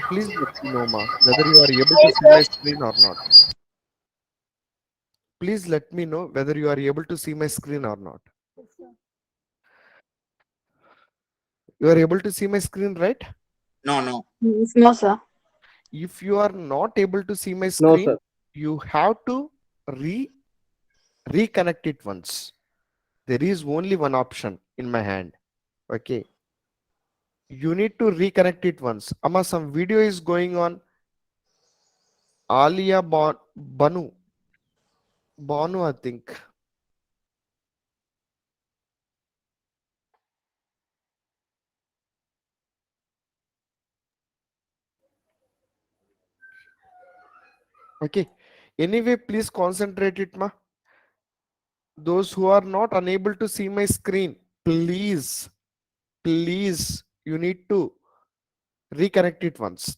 Please let me know, ma, whether you are able to Yes, see sir. my screen or not. Please let me know whether you are able to see my screen or not. You are able to see my screen, right? No, no. Yes, no, sir. If you are not able to see my No, sir. screen, you have to re reconnect it once. There is only one option in my hand. Okay. You need to reconnect it once. Amma, some video is going on. Alia Banu. Banu, I think. Okay. Anyway, please concentrate it, ma. Those who are not unable to see my screen, please, you need to reconnect it once.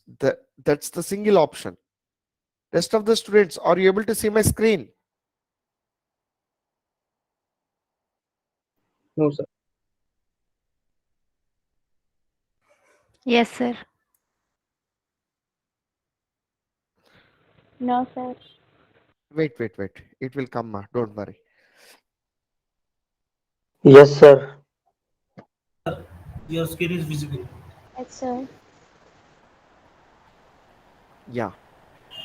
That's the single option. Rest of the students, are you able to see my screen? No, sir. Yes, sir. No, sir. Wait. It will come, ma. Don't worry. Yes, sir. Your screen is visible. Yes, sir. Yeah.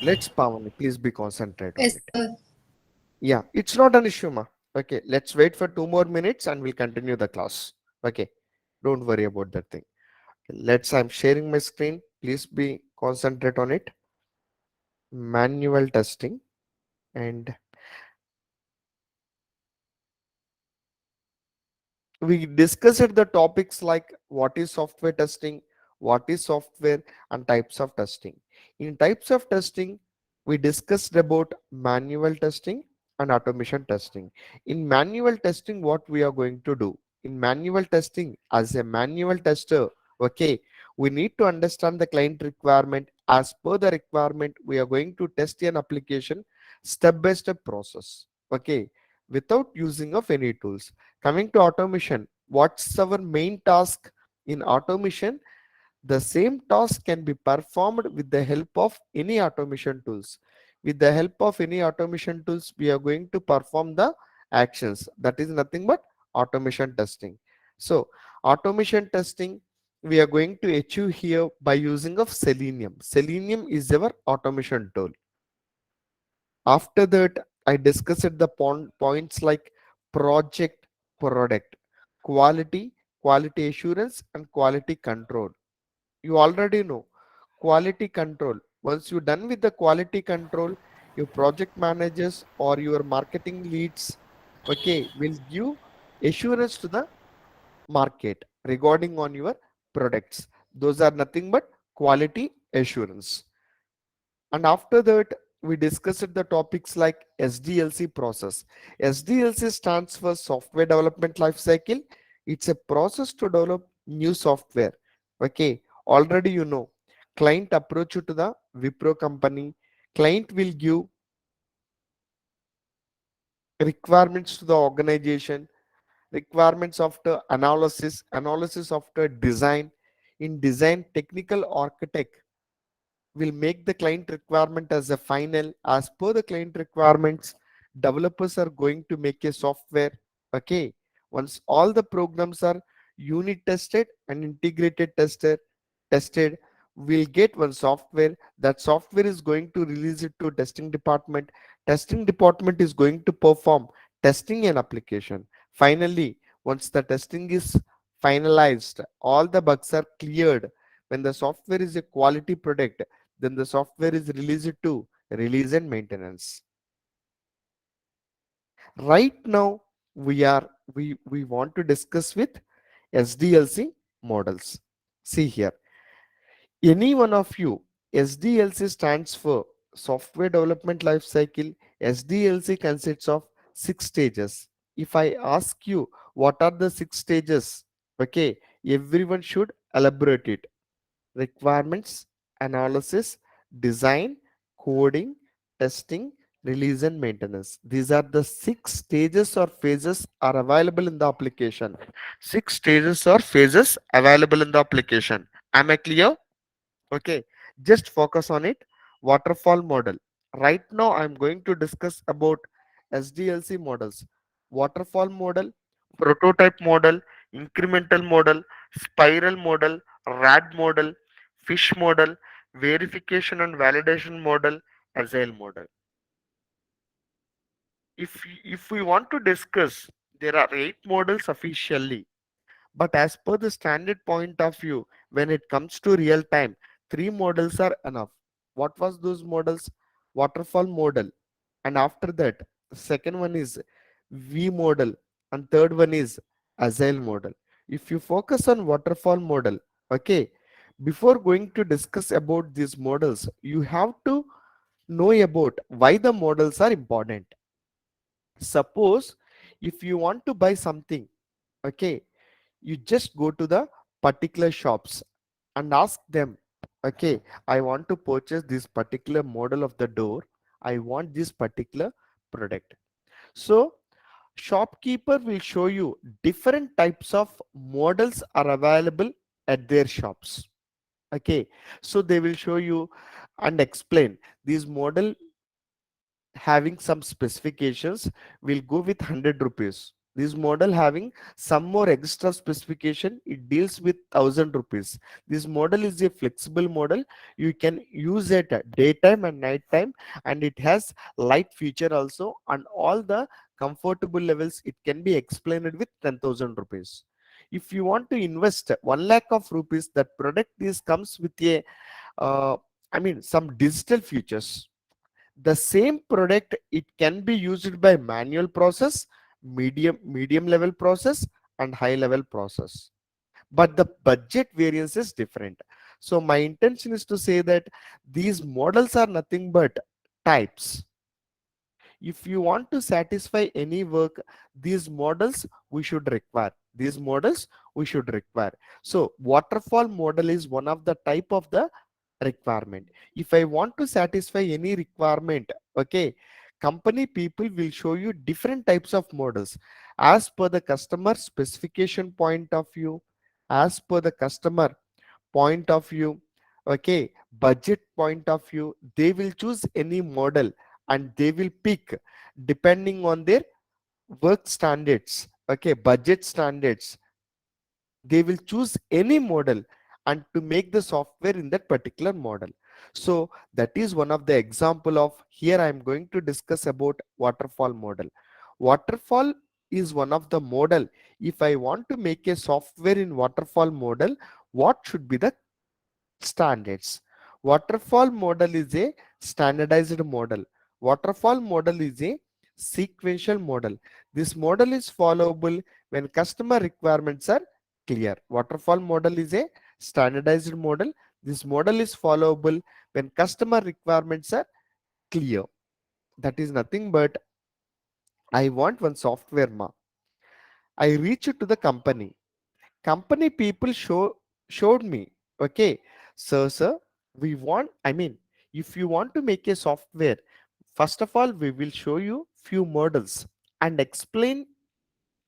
Let's Pavani, please be concentrate on Yes, it. sir. Yeah, it's not an issue, ma. Okay, let's wait for 2 more minutes and we'll continue the class. Okay, don't worry about that thing. I'm sharing my screen. Please be concentrate on it. Manual testing, and we discussed the topics like what is software testing, what is software, and types of testing. In types of testing, we discussed about manual testing and automation testing. In manual testing, what we are going to do? In manual testing, as a manual tester, okay, we need to understand the client requirement. As per the requirement, we are going to test an application step by step process, okay, without using of any tools. Coming to automation, what's our main task in automation? The same task can be performed with the help of any automation tools. With the help of any automation tools, we are going to perform the actions. That is nothing but automation testing. So automation testing we are going to achieve here by using of Selenium. Selenium is our automation tool. After that, I discussed the points like project, product, quality, quality assurance, and quality control. You already know quality control. Once you're done with the quality control, your project managers or your marketing leads, okay, will give assurance to the market regarding on your products. Those are nothing but quality assurance. And after that, we discussed the topics like Sdlc process. Sdlc stands for Software Development Lifecycle. It's a process to develop new software. Okay, already you know. Client approach you to the Wipro company. Client will give requirements to the organization, requirements after analysis, analysis after design. In design, technical architect will make the client requirement as a final. As per the client requirements, developers are going to make a software. Okay, once all the programs are unit tested and integrated tested, we'll get one software. That software is going to release it to testing department. Testing department is going to perform testing an application. Finally, once the testing is finalized, all the bugs are cleared, when the software is a quality product, then the software is released to release and maintenance. Right now, we want to discuss with Sdlc models. See here, any one of you, Sdlc stands for Software Development Lifecycle. Sdlc consists of 6 stages. If I ask you what are the 6 stages, okay, everyone should elaborate it. Requirements, analysis, design, coding, testing, release, and maintenance. These are the 6 stages or phases are available in the application. 6 stages or phases available in the application. Am I clear? Okay. Just focus on it. Waterfall model. Right now I'm going to discuss about SDLC models. Waterfall model, prototype model, incremental model, spiral model, Rad model, fish model, verification and validation model, agile model. If we want to discuss, there are 8 models officially, but as per the standard point of view, when it comes to real time, 3 models are enough. What was those models? Waterfall model, and after that, second one is V model, and third one is agile model. If you focus on waterfall model, okay, before going to discuss about these models, you have to know about why the models are important. Suppose if you want to buy something, okay, you just go to the particular shops and ask them, okay, I want to purchase this particular model of the door, I want this particular product. So shopkeeper will show you different types of models are available at their shops. Okay, so they will show you and explain these model having some specifications will go with 100 rupees. This model having some more extra specification, it deals with 1000 rupees. This model is a flexible model. You can use it at daytime and nighttime, and it has light feature also, and all the comfortable levels it can be explained with 10,000 rupees. If you want to invest 1 lakh of rupees, that product is comes with a uh, some digital features. The same product, it can be used by manual process, medium level process, and high level process, but the budget variance is different. So my intention is to say that these models are nothing but types. If you want to satisfy any work, these models we should require, these models we should require. So waterfall model is one of the type of the requirement. If I want to satisfy any requirement, okay, company people will show you different types of models as per the customer specification point of view, as per the customer point of view, okay, budget point of view. They will choose any model, and they will pick depending on their work standards, okay, budget standards. They will choose any model and to make the software in that particular model. So that is one of the example of, here I am going to discuss about waterfall model. Waterfall is one of the model. If I want to make a software in waterfall model, what should be the standards? Waterfall model is a standardized model. Waterfall model is a sequential model. This model is followable when customer requirements are clear. Waterfall model is a standardized model. This model is followable when customer requirements are clear. That is nothing but, I want one software ma. I reach to the company people showed me, okay, sir, we want, if you want to make a software, first of all we will show you few models and explain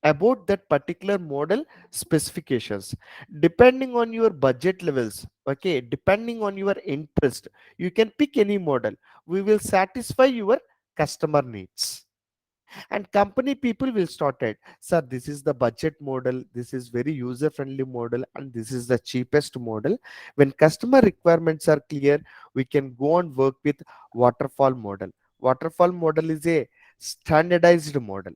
about that particular model specifications. Depending on your budget levels, okay, depending on your interest, you can pick any model. We will satisfy your customer needs, and company people will start it, sir, this is the budget model, this is very user friendly model, and this is the cheapest model. When customer requirements are clear, we can go and work with waterfall model. Waterfall model is a standardized model,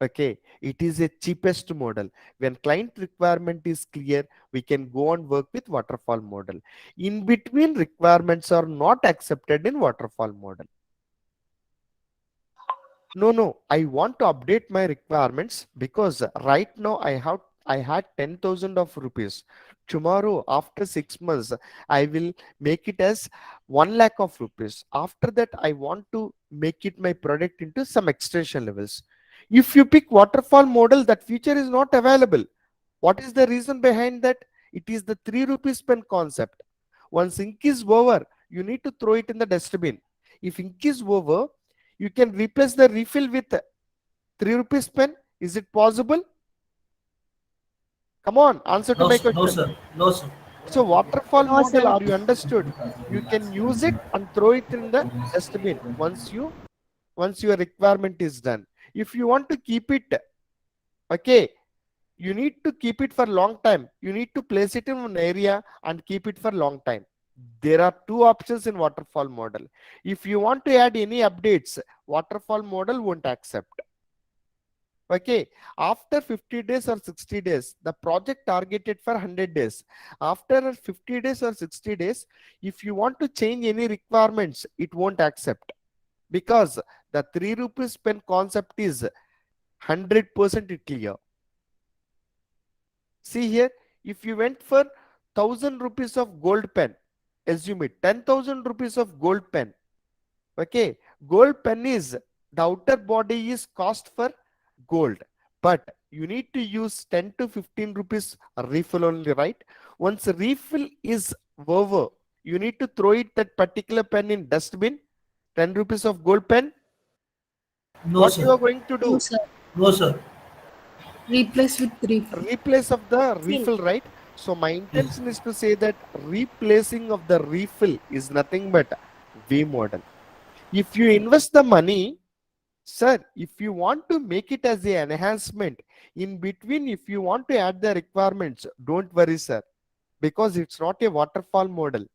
okay, it is a cheapest model. When client requirement is clear, we can go and work with waterfall model. In between requirements are not accepted in waterfall model. No, I want to update my requirements because right now I had 10,000 of rupees. Tomorrow after 6 months I will make it as 1 lakh of rupees. After that I want to make it my product into some extension levels. If you pick waterfall model, that feature is not available. What is the reason behind that? It is the 3 rupees pen concept. Once ink is over, you need to throw it in the dustbin. If ink is over, you can replace the refill with 3 rupees pen. Is it possible? Come on, answer to No, my sir. No, question. sir. No, sir. So waterfall No, model, sir. are you understood? You can use it and throw it in the dustbin once your requirement is done. If you want to keep it, okay, you need to keep it for long time. You need to place it in an area and keep it for long time. There are two options in waterfall model. If you want to add any updates, waterfall model won't accept. Okay, after 50 days or 60 days, the project targeted for 100 days. After 50 days or 60 days, if you want to change any requirements, it won't accept, because the 3 rupees pen concept is 100% clear. See here, if you went for 1,000 rupees of gold pen, assume it 10,000 rupees of gold pen. Okay, gold pen is, the outer body is cost for gold, but you need to use 10 to 15 rupees refill only, right? Once refill is over, you need to throw it, that particular pen, in dustbin. 10 rupees of gold pen, No, what you sir. are going to No, do? sir. No, sir. Replace with refill. Replace of the Fill. refill, right? So my Yes. intention is to say that replacing of the refill is nothing but V model. If you invest the money, sir, if you want to make it as an enhancement in between, if you want to add the requirements, don't worry, sir, because it's not a waterfall model.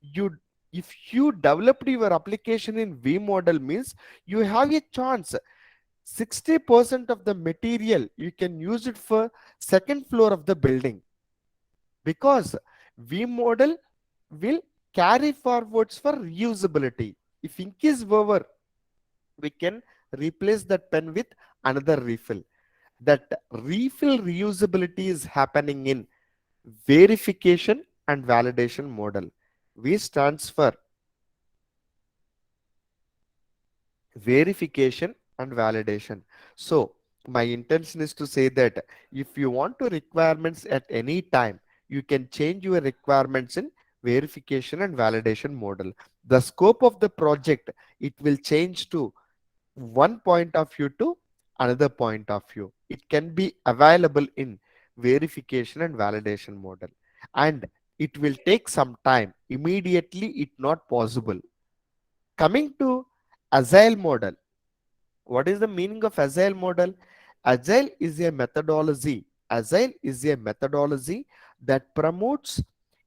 You, if you developed your application in V model, means you have a chance. 60% of the material you can use it for second floor of the building, because V model will carry forwards for reusability. If ink is over, we can replace that pen with another refill. That refill reusability is happening in verification and validation model. V stands for verification and validation. So my intention is to say that if you want to requirements at any time, you can change your requirements in verification and validation model. The scope of the project, it will change to one point of view to another point of view. It can be available in verification and validation model, and it will take some time. Immediately it not possible. Coming to agile model, what is the meaning of agile model? Agile is a methodology. Agile is a methodology that promotes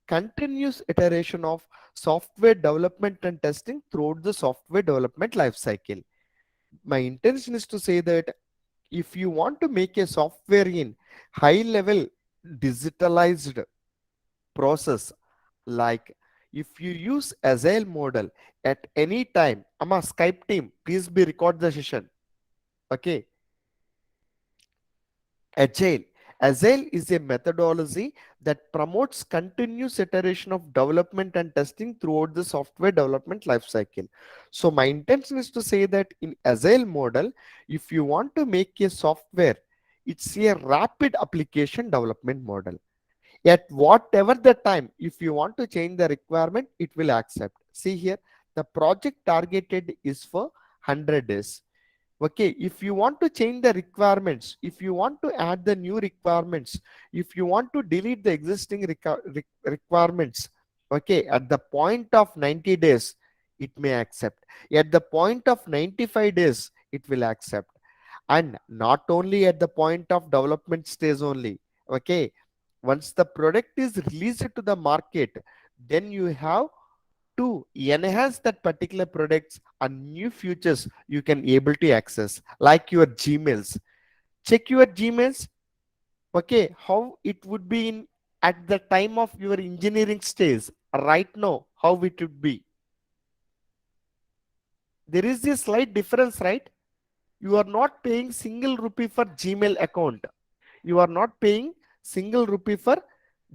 continuous iteration of software development and testing throughout the software development lifecycle. My intention is to say that if you want to make a software in high level digitalized process, like if you use agile model at any time, ama Skype team, please be record the session. Okay, agile. Agile is a methodology that promotes continuous iteration of development and testing throughout the software development lifecycle. So my intention is to say that in agile model, if you want to make a software, it's a rapid application development model. At whatever the time, if you want to change the requirement, it will accept. See here, the project targeted is for 100 days. Okay, if you want to change the requirements, if you want to add the new requirements, if you want to delete the existing requirements, okay, at the point of 90 days, it may accept. At the point of 95 days, it will accept. And not only at the point of development stage only. Okay, once the product is released to the market, then you have to enhance that particular products and new features you can able to access, like your Gmails. Check your Gmails. Okay, how it would be in at the time of your engineering stage. Right now, how it would be. There is a slight difference, right? You are not paying single rupee for Gmail account. You are not paying single rupee for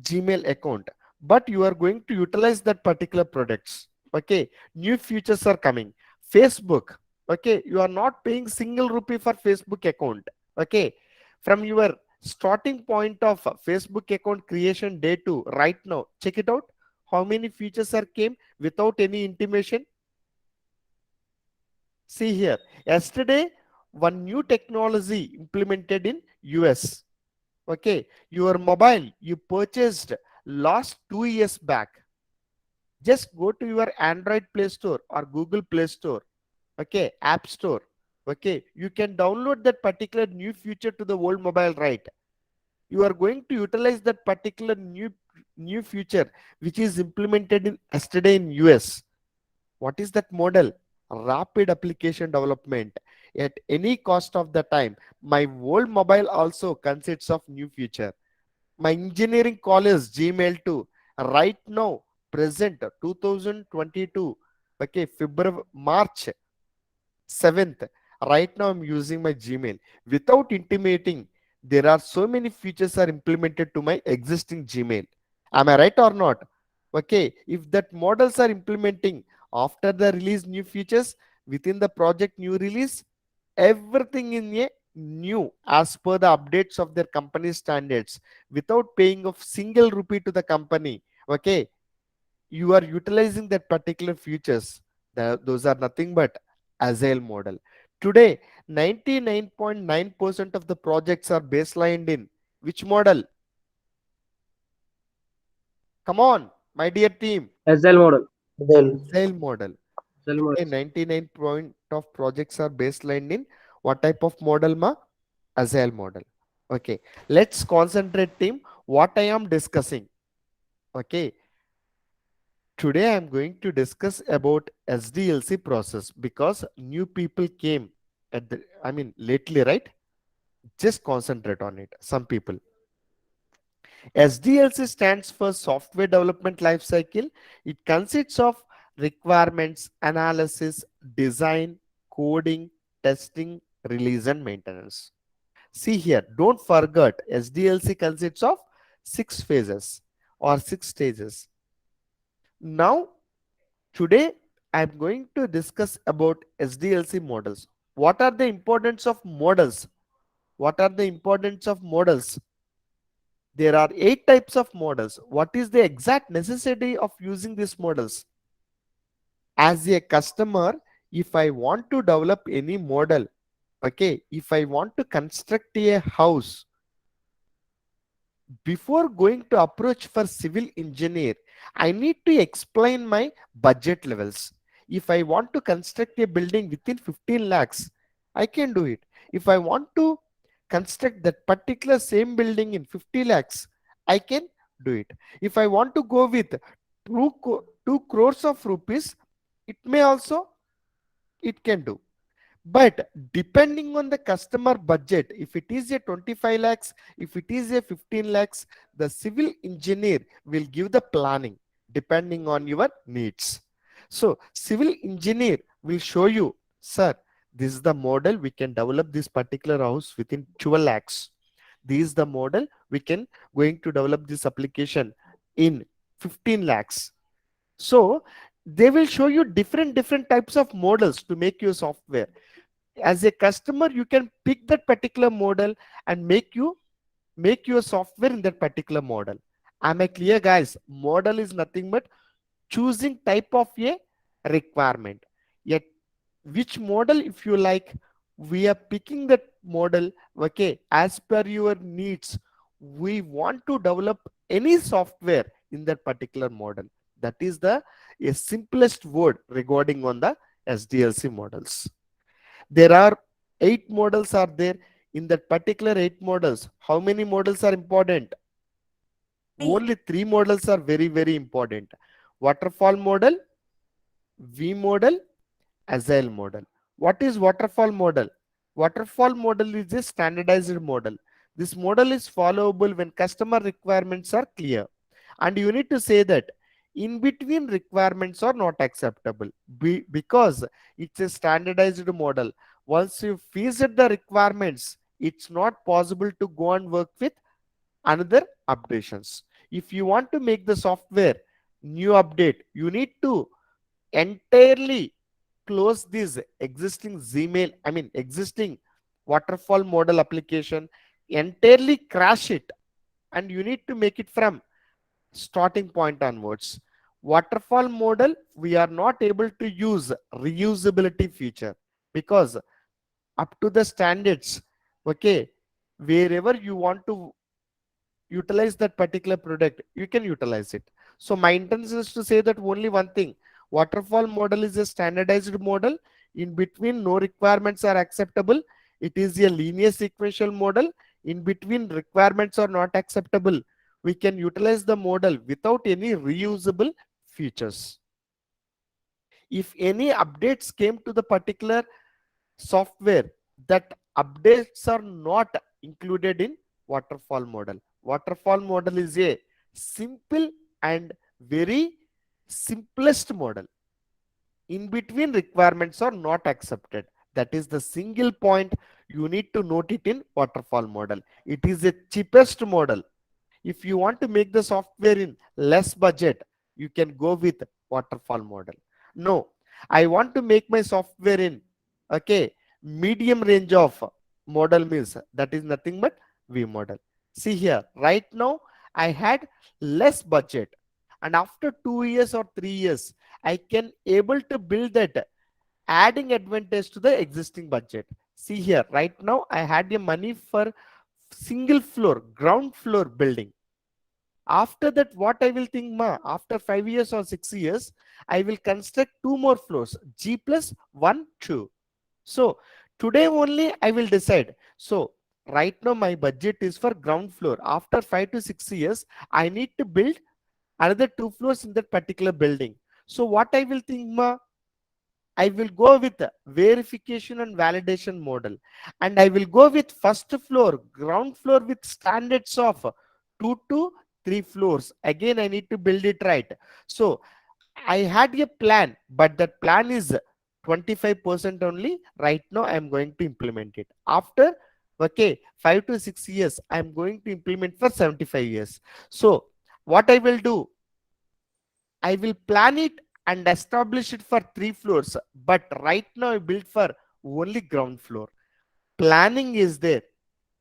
Gmail account, but you are going to utilize that particular products. Okay, new features are coming. Facebook, okay, you are not paying single rupee for Facebook account. Okay, from your starting point of Facebook account creation day to right now, check it out. How many features are came without any intimation? See here, yesterday one new technology implemented in US. Okay, your mobile you purchased last 2 years back. Just go to your Android Play Store or Google Play Store, okay, App Store. Okay, you can download that particular new feature to the old mobile, right? You are going to utilize that particular new feature which is implemented in yesterday in US. What is that model? Rapid application development at any cost of the time. My old mobile also consists of new feature. My engineering college Gmail too. Right now, present 2022, okay, February, March 7th. Right now, I'm using my Gmail. Without intimating, there are so many features are implemented to my existing Gmail. Am I right or not? Okay, if that models are implementing after the release new features within the project new release, everything in a new as per the updates of their company standards without paying of single rupee to the company. Okay, you are utilizing that particular features. Those are nothing but agile model. Today 99.9% of the projects are baselined in which model? Come on, my dear team. SL model. Well, Agile model. SL Today models. 99 point of projects are baselined in what type of model, ma? Agile model. Okay, let's concentrate, team, what I am discussing. Okay, today I am going to discuss about Sdlc process because new people came at the, I mean, lately, right? Just concentrate on it. Some people. Sdlc stands for Software Development Lifecycle. It consists of requirements, analysis, design, coding, testing, release, and maintenance. See here, don't forget, Sdlc consists of 6 phases or 6 stages. Now, today, I'm going to discuss about Sdlc models. What are the importance of models? What are the importance of models? There are 8 types of models. What is the exact necessity of using these models? As a customer, if I want to develop any model, okay, if I want to construct a house, before going to approach for civil engineer, I need to explain my budget levels. If I want to construct a building within 15 lakhs, I can do it. If I want to construct that particular same building in 50 lakhs, I can do it. If I want to go with 2 crores of rupees, it may also, it can do. But depending on the customer budget, if it is a 25 lakhs, if it is a 15 lakhs, the civil engineer will give the planning depending on your needs. So civil engineer will show you, sir, this is the model we can develop this particular house within 12 lakhs. This is the model we can going to develop this application in 15 lakhs. So they will show you different types of models to make your software. As a customer, you can pick that particular model and make your software in that particular model. Am I clear, guys? Model is nothing but choosing type of a requirement. Yet which model, if you like, we are picking that model, okay, as per your needs. We want to develop any software in that particular model. That is the a simplest word regarding on the SDLC models. There are 8 models are there. In that particular 8 models, how many models are important? Only 3 models are very important. Waterfall model, V model, agile model. What is waterfall model? Waterfall model is a standardized model. This model is followable when customer requirements are clear, and you need to say that in between requirements are not acceptable because it's a standardized model. Once you visit the requirements, it's not possible to go and work with another updations. If you want to make the software new update, you need to entirely close this existing Gmail, I mean existing waterfall model application, entirely crash it, and you need to make it from starting point onwards. Waterfall model, we are not able to use reusability feature because up to the standards, okay, wherever you want to utilize that particular product, you can utilize it. So my intention is to say that only one thing: waterfall model is a standardized model. In between, no requirements are acceptable. It is a linear sequential model. In between, requirements are not acceptable. We can utilize the model without any reusable features. If any updates came to the particular software, that updates are not included in waterfall model. Waterfall model is a simple and very simplest model. In between, requirements are not accepted. That is the single point you need to note it in waterfall model. It is a cheapest model. If you want to make the software in less budget, you can go with waterfall model. No, I want to make my software in, okay, medium range of model, means that is nothing but V model. See here, right now I had less budget, and after 2 years or 3 years, I can able to build that, adding advantage to the existing budget. See here, right now I had a money for single floor, ground floor building. After that, what I will think, ma, after 5 years or 6 years, I will construct two more floors, G plus 1 2. So today only I will decide. So right now my budget is for ground floor. After 5 to 6 years, I need to build another two floors in that particular building. So what I will think, ma, I will go with verification and validation model, and I will go with first floor, ground floor with standards of 2 to 3 floors. Again, I need to build it right. So I had a plan, but that plan is 25% only. Right now, I am going to implement it. After, okay, 5 to 6 years, I am going to implement for 75 years. So what I will do, I will plan it and establish it for 3 floors. But right now I built for only ground floor. Planning is there.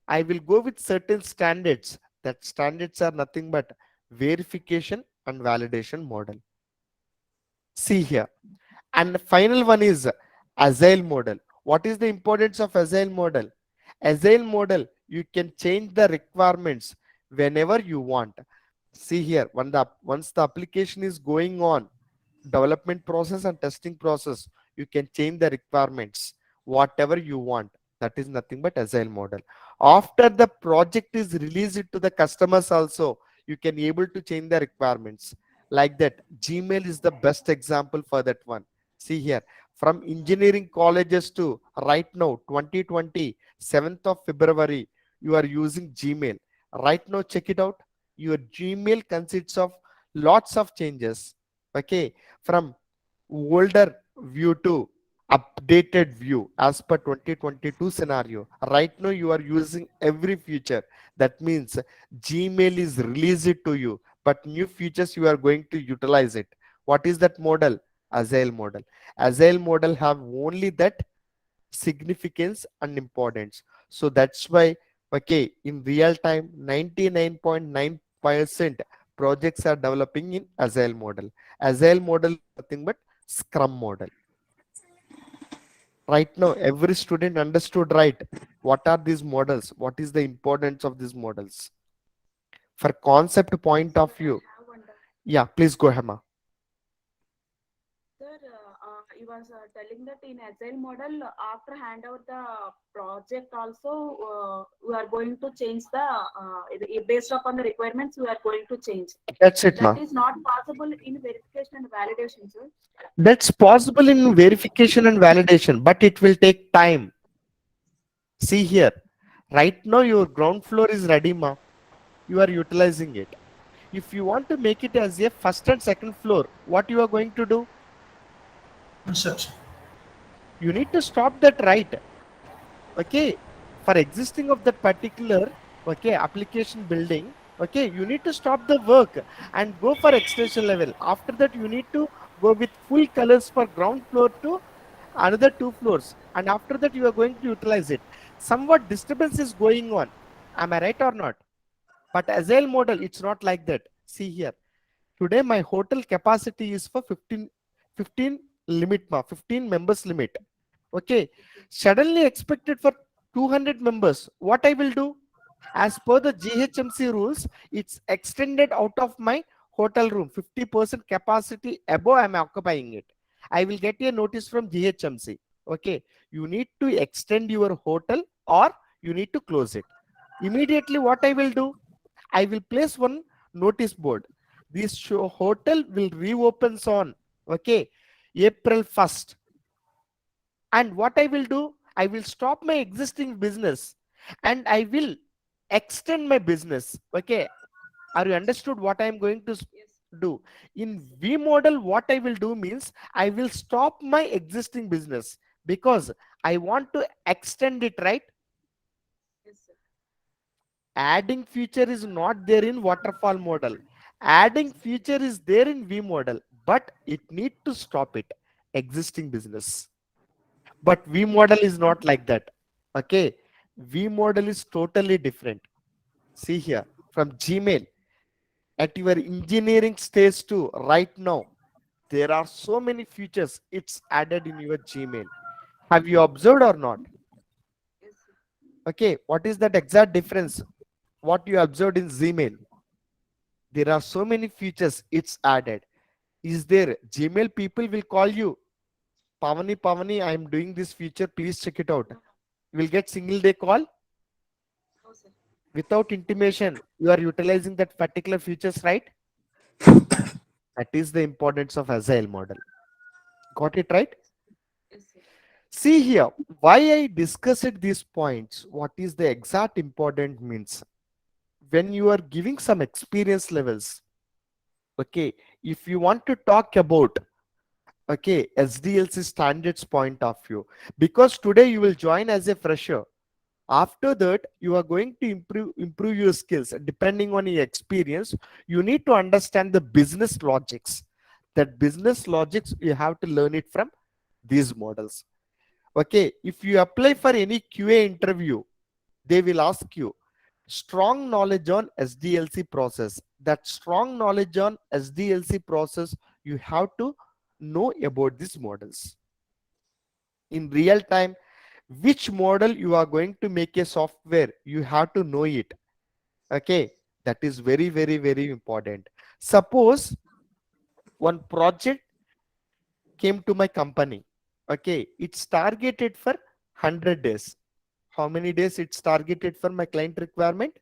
I will go with certain standards. That standards are nothing but verification and validation model. See here. And the final one is agile model. What is the importance of agile model? Agile model, you can change the requirements whenever you want. See here, once the application is going on, development process and testing process, you can change the requirements whatever you want. That is nothing but agile model. After the project is released to the customers also, you can able to change the requirements. Like that, Gmail is the best example for that one. See here, from engineering colleges to right now 2020 7th of February, you are using Gmail. Right now, check it out. Your Gmail consists of lots of changes, okay, from older view to updated view as per 2022 scenario. Right now you are using every feature. That means Gmail is released to you, but new features you are going to utilize it. What is that model? Agile model. Agile model have only that significance and importance. So that's why, okay, in real time 99.9% projects are developing in agile model. Agile model is nothing but scrum model. Right now every student understood, right, what are these models, what is the importance of these models for concept point Sir, of I view. have one doubt. Yeah, please go ahead, ma. Sir, you was telling that in agile model, after hand over the project also, we are going to change the based upon the requirements. We are going to change. That's it, That ma. is not possible in verification and validation, sir. That's possible in verification and validation, but it will take time. See here, right now your ground floor is ready, ma. You are utilizing it. If you want to make it as a first and second floor, what you are going to do? Construction. You need to stop that, right? Okay, for existing of that particular, okay, application building, okay, you need to stop the work and go for extension level. After that, you need to go with full colors for ground floor to another 2 floors, and after that you are going to utilize it. Somewhat disturbance is going on, am I right or not? But agile model, it's not like that. See here, today my hotel capacity is for 15 limit, 15 members limit. Okay, suddenly expected for 200 members. What I will do? As per the GHMC rules, it's extended out of my hotel room. 50% capacity above I'm occupying it. I will get a notice from GHMC. Okay. You need to extend your hotel or you need to close it. Immediately what I will do? I will place one notice board. This hotel will reopens on, okay, April 1st. And what I will do? I will stop my existing business and I will extend my business. Okay. Are you understood what I am going to Yes. do? In V model, what I will do means I will stop my existing business because I want to extend it, right? Yes, sir. Adding feature is not there in waterfall model. Adding feature is there in V model, but it need to stop it existing business. But V model is not like that. Okay. V model is totally different. See here from Gmail at your engineering stage too right now. There are so many features it's added in your Gmail. Have you observed or not? Yes, sir. Okay. What is that exact difference? What you observed in Gmail? There are so many features it's added. Is there Gmail people will call you, Pavani, I am doing this feature, please check it out. No, no, You will get single day call no, sir. without intimation. You are utilizing that particular features, right? That is the importance of agile model. Got it right? Yes, sir. See here, why I discussed these points, what is the exact important means. When you are giving some experience levels, okay, if you want to talk about, okay, SDLC standards point of view, because today you will join as a fresher. After that, you are going to improve your skills depending on your experience. You need to understand the business logics. That business logics, you have to learn it from these models. Okay, if you apply for any QA interview, they will ask you strong knowledge on SDLC process. That strong knowledge on SDLC process, you have to know about these models in real time. Which model you are going to make a software, you have to know it. Okay, that is very important. Suppose one project came to my company. Okay, it's targeted for 100 days. How many days it's targeted for my client requirement?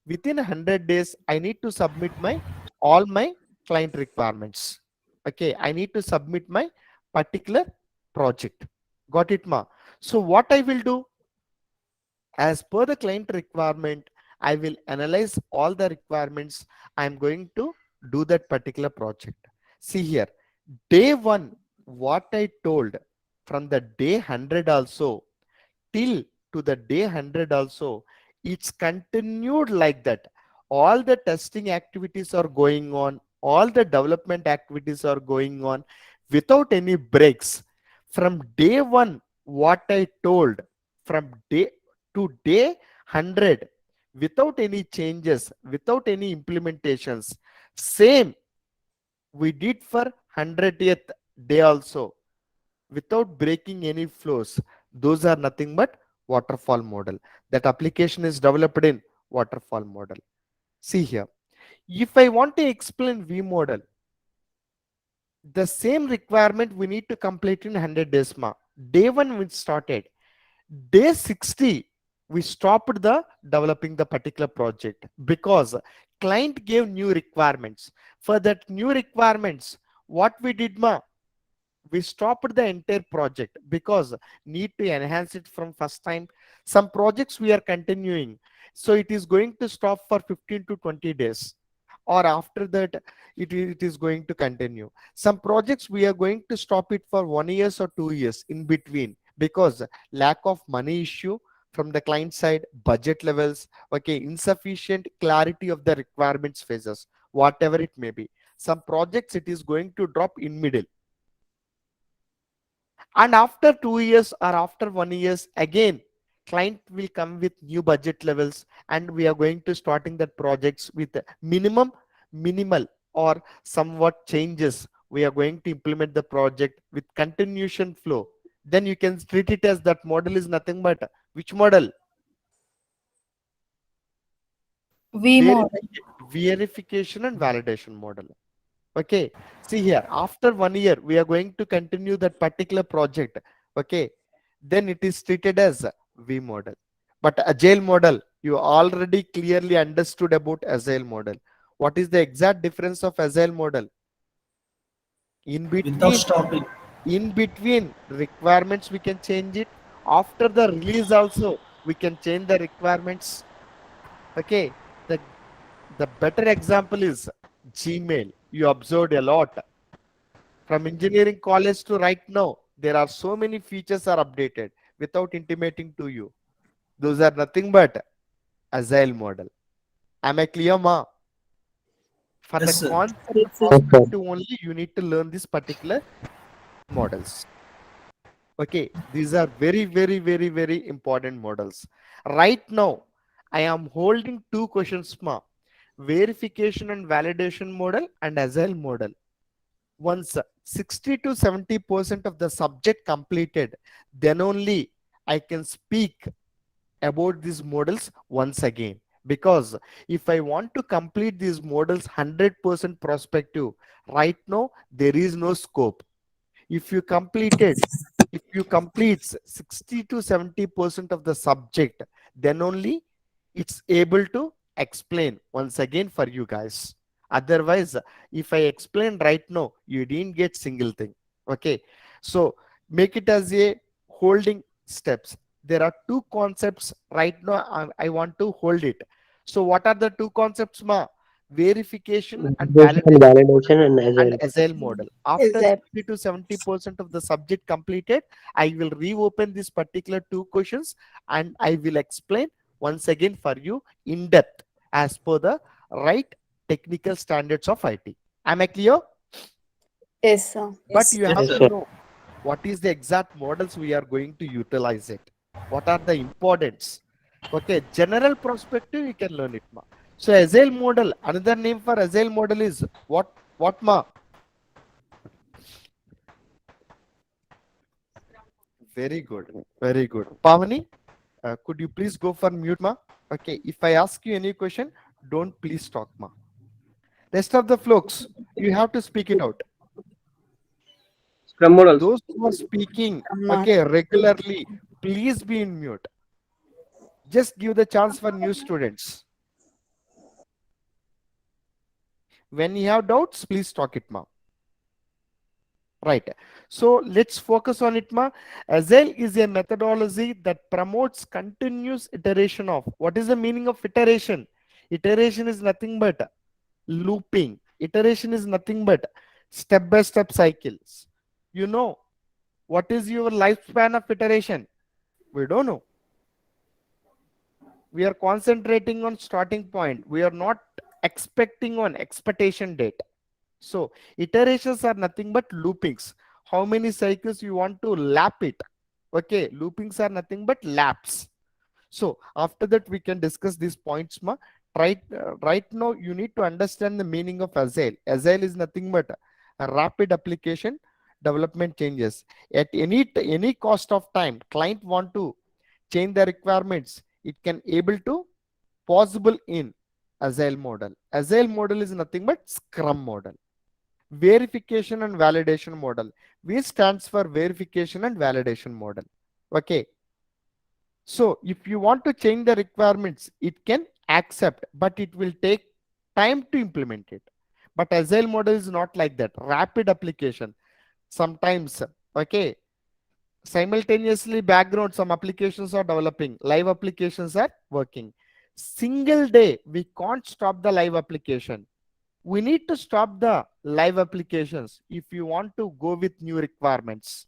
Within 100 days I need to submit my all my client requirements. Okay, I need to submit my particular project. Got it, ma? So what I will do, as per the client requirement, I will analyze all the requirements. I'm going to do that particular project. See here, day one, what I told, from the day 100 also till to the day 100 also, it's continued like that. All the testing activities are going on, all the development activities are going on without any breaks. From day one, what I told, from day to day 100, without any changes, without any implementations, same we did for 100th day also, without breaking any flows. Those are nothing but waterfall model. That application is developed in waterfall model. See here, if I want to explain V model, the same requirement we need to complete in 100 days, ma. Day 1 we started, day 60 we stopped the developing the particular project because client gave new requirements. For that new requirements, what we did, ma, we stopped the entire project because need to enhance it from first time. Some projects we are continuing, so it is going to stop for 15 to 20 days, or after that it is going to continue. Some projects we are going to stop it for 1 years or 2 years in between because lack of money issue from the client side, budget levels, okay, insufficient clarity of the requirements phases, whatever it may be. Some projects it is going to drop in middle, and after 2 years or after 1 years again client will come with new budget levels, and we are going to starting that projects with minimal or somewhat changes. We are going to implement the project with continuation flow. Then you can treat it as that model is nothing but which model? V model. Verification and validation model. Okay, see here, after 1 year we are going to continue that particular project. Okay, then it is treated as V model. But agile model, you already clearly understood about agile model. What is the exact difference of agile model? In Without between, stopping. requirements we can change it. After the release also we can change the requirements. Okay, the better example is Gmail. You observed a lot from engineering college to right now. There are so many features are updated without intimating to you. Those are nothing but agile model. Am I clear, ma? For the Yes, sir. concept Yes, sir. perspective only, you need to learn this particular models. Okay, these are very, very, very, very important models. Right now, I am holding two questions, ma. Verification and validation model and agile model. Once 60 to 70% of the subject completed, then only I can speak about these models once again. Because if I want to complete these models 100% prospective, right now there is no scope. If you completed, if you complete 60 to 70% of the subject, then only it's able to explain once again for you guys. Otherwise, if I explain right now, you didn't get single thing. Okay, so make it as a holding steps. There are two concepts right now. I want to hold it. So what are the two concepts, ma? Verification and Verification and validation validation and and agile. agile model. After Exact. 60 to 70% of the subject completed, I will reopen this particular two questions and I will explain once again for you in depth as per the right technical standards of IT. Am I clear? Yes, sir. But you Yes, have Yes, sir. to sir. know what is the exact models we are going to utilize it. What are the importance? Okay, general perspective you can learn it, ma. So agile model, another name for agile model is what? What, ma? Very good. Very good. Pavani, could you please go for mute, ma? Okay. If I ask you any question, don't please talk, ma. Rest of the folks, you have to speak it out. Scrum models. Those who are speaking, I'm not. okay, regularly, please be in mute. Just give the chance for new students. When you have doubts, please talk it, ma. Right. So let's focus on it, ma. Agile is a methodology that promotes continuous iteration of. What is the meaning of iteration? Iteration is nothing but looping. Iteration is nothing but step by step cycles. You know, what is your lifespan of iteration? We don't know. We are concentrating on starting point. We are not expecting on expectation date. So iterations are nothing but loopings. How many cycles you want to lap it? Okay, loopings are nothing but laps. So after that we can discuss these points, ma. Right now you need to understand the meaning of agile. Agile is nothing but a rapid application development changes at any cost of time. Client want to change the requirements. It can able to possible in agile model. Agile model is nothing but Scrum model. Verification and validation model. V stands for verification and validation model. Okay. So if you want to change the requirements, it can accept, but it will take time to implement it. But agile model is not like that. Rapid application. Sometimes, okay, simultaneously background, some applications are developing, live applications are working. Single day, we can't stop the live application. We need to stop the live applications if you want to go with new requirements.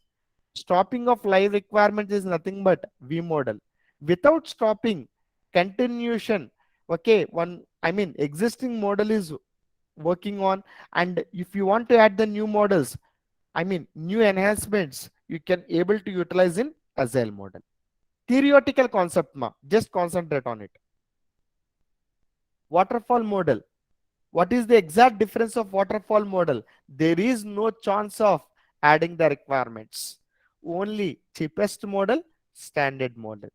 Stopping of live requirements is nothing but V model. Without stopping, continuation. Okay, one, I mean, existing model is working on, and if you want to add the new models, I mean, new enhancements, you can able to utilize in Agile model. Theoretical concept, ma, just concentrate on it. Waterfall model. What is the exact difference of waterfall model? There is no chance of adding the requirements. Only cheapest model, standard model.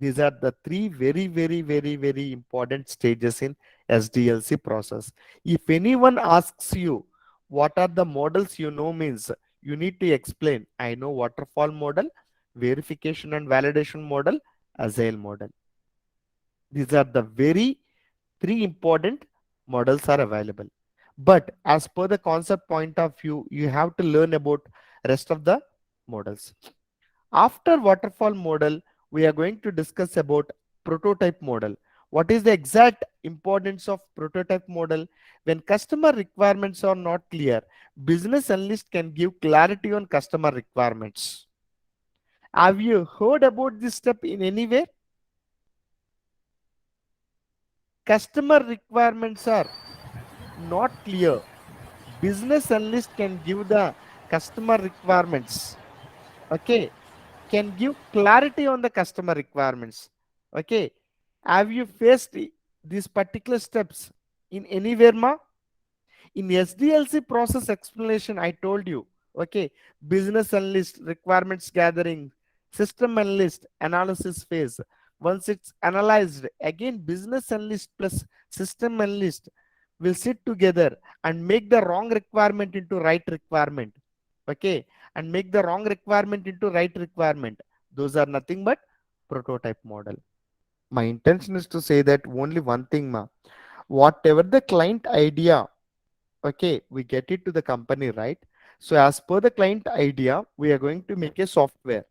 These are the three very important stages in SDLC process. If anyone asks you what are the models you know, means you need to explain, I know waterfall model, verification and validation model, agile model. These are the very three important models are available. But as per the concept point of view, you have to learn about rest of the models. After waterfall model, we are going to discuss about prototype model. What is the exact importance of prototype model? When customer requirements are not clear, business analyst can give clarity on customer requirements. Have you heard about this step in anywhere? Customer requirements are not clear. Business analyst can give the customer requirements. Okay, can give clarity on the customer requirements. Okay, have you faced these particular steps in anywhere, ma? In SDLC process explanation, I told you, okay, business analyst, requirements gathering, system analyst, analysis phase. Once it's analyzed, again, business analyst plus system analyst will sit together and make the wrong requirement into right requirement. Okay, and make the wrong requirement into right requirement. Those are nothing but prototype model. My intention is to say that only one thing, ma. Whatever the client idea, okay, we get it to the company, right? So as per the client idea, we are going to make a software.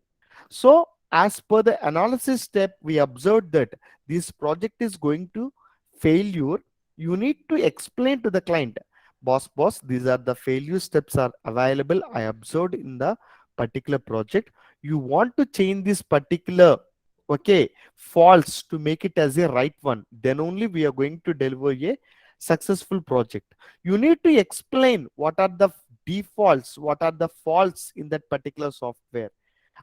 So as per the analysis step, we observed that this project is going to failure. You need to explain to the client, boss, these are the failure steps are available, I observed in the particular project. You want to change this particular, okay, false to make it as a right one, then only we are going to deliver a successful project. You need to explain what are the defaults, what are the faults in that particular software,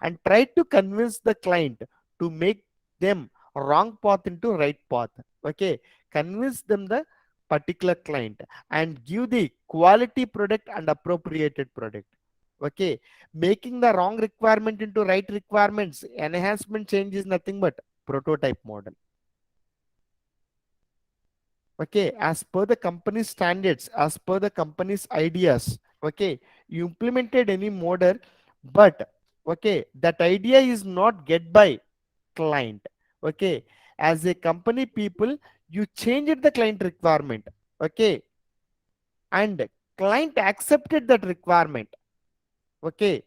and try to convince the client to make them wrong path into right path. Okay, convince them the particular client and give the quality product and appropriated product. Okay, making the wrong requirement into right requirements, enhancement change is nothing but prototype model. Okay, as per the company's standards, as per the company's ideas, okay, you implemented any model, but okay, that idea is not get by client. Okay, as a company people, you changed the client requirement. Okay, and client accepted that requirement. Okay,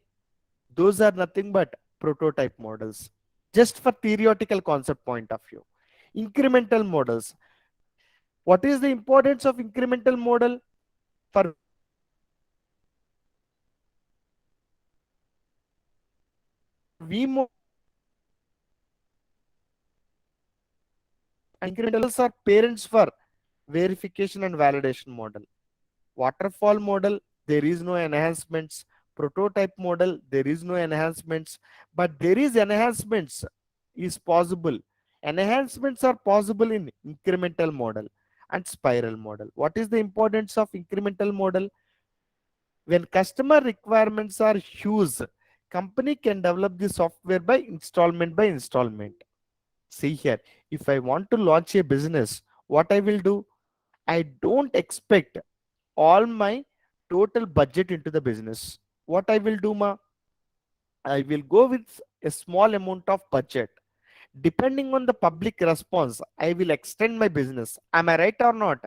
those are nothing but prototype models, just for theoretical concept point of view. Incremental models. What is the importance of incremental model? For V model, incrementals are parents for verification and validation model. Waterfall model, there is no enhancements. Prototype model, there is no enhancements, but there is enhancements is possible. Enhancements are possible in incremental model and spiral model. What is the importance of incremental model? When customer requirements are huge, company can develop the software by installment. See here, if I want to launch a business, what I will do? I don't expect all my total budget into the business. What I will do, ma? I will go with a small amount of budget. Depending on the public response, I will extend my business. Am I right or not?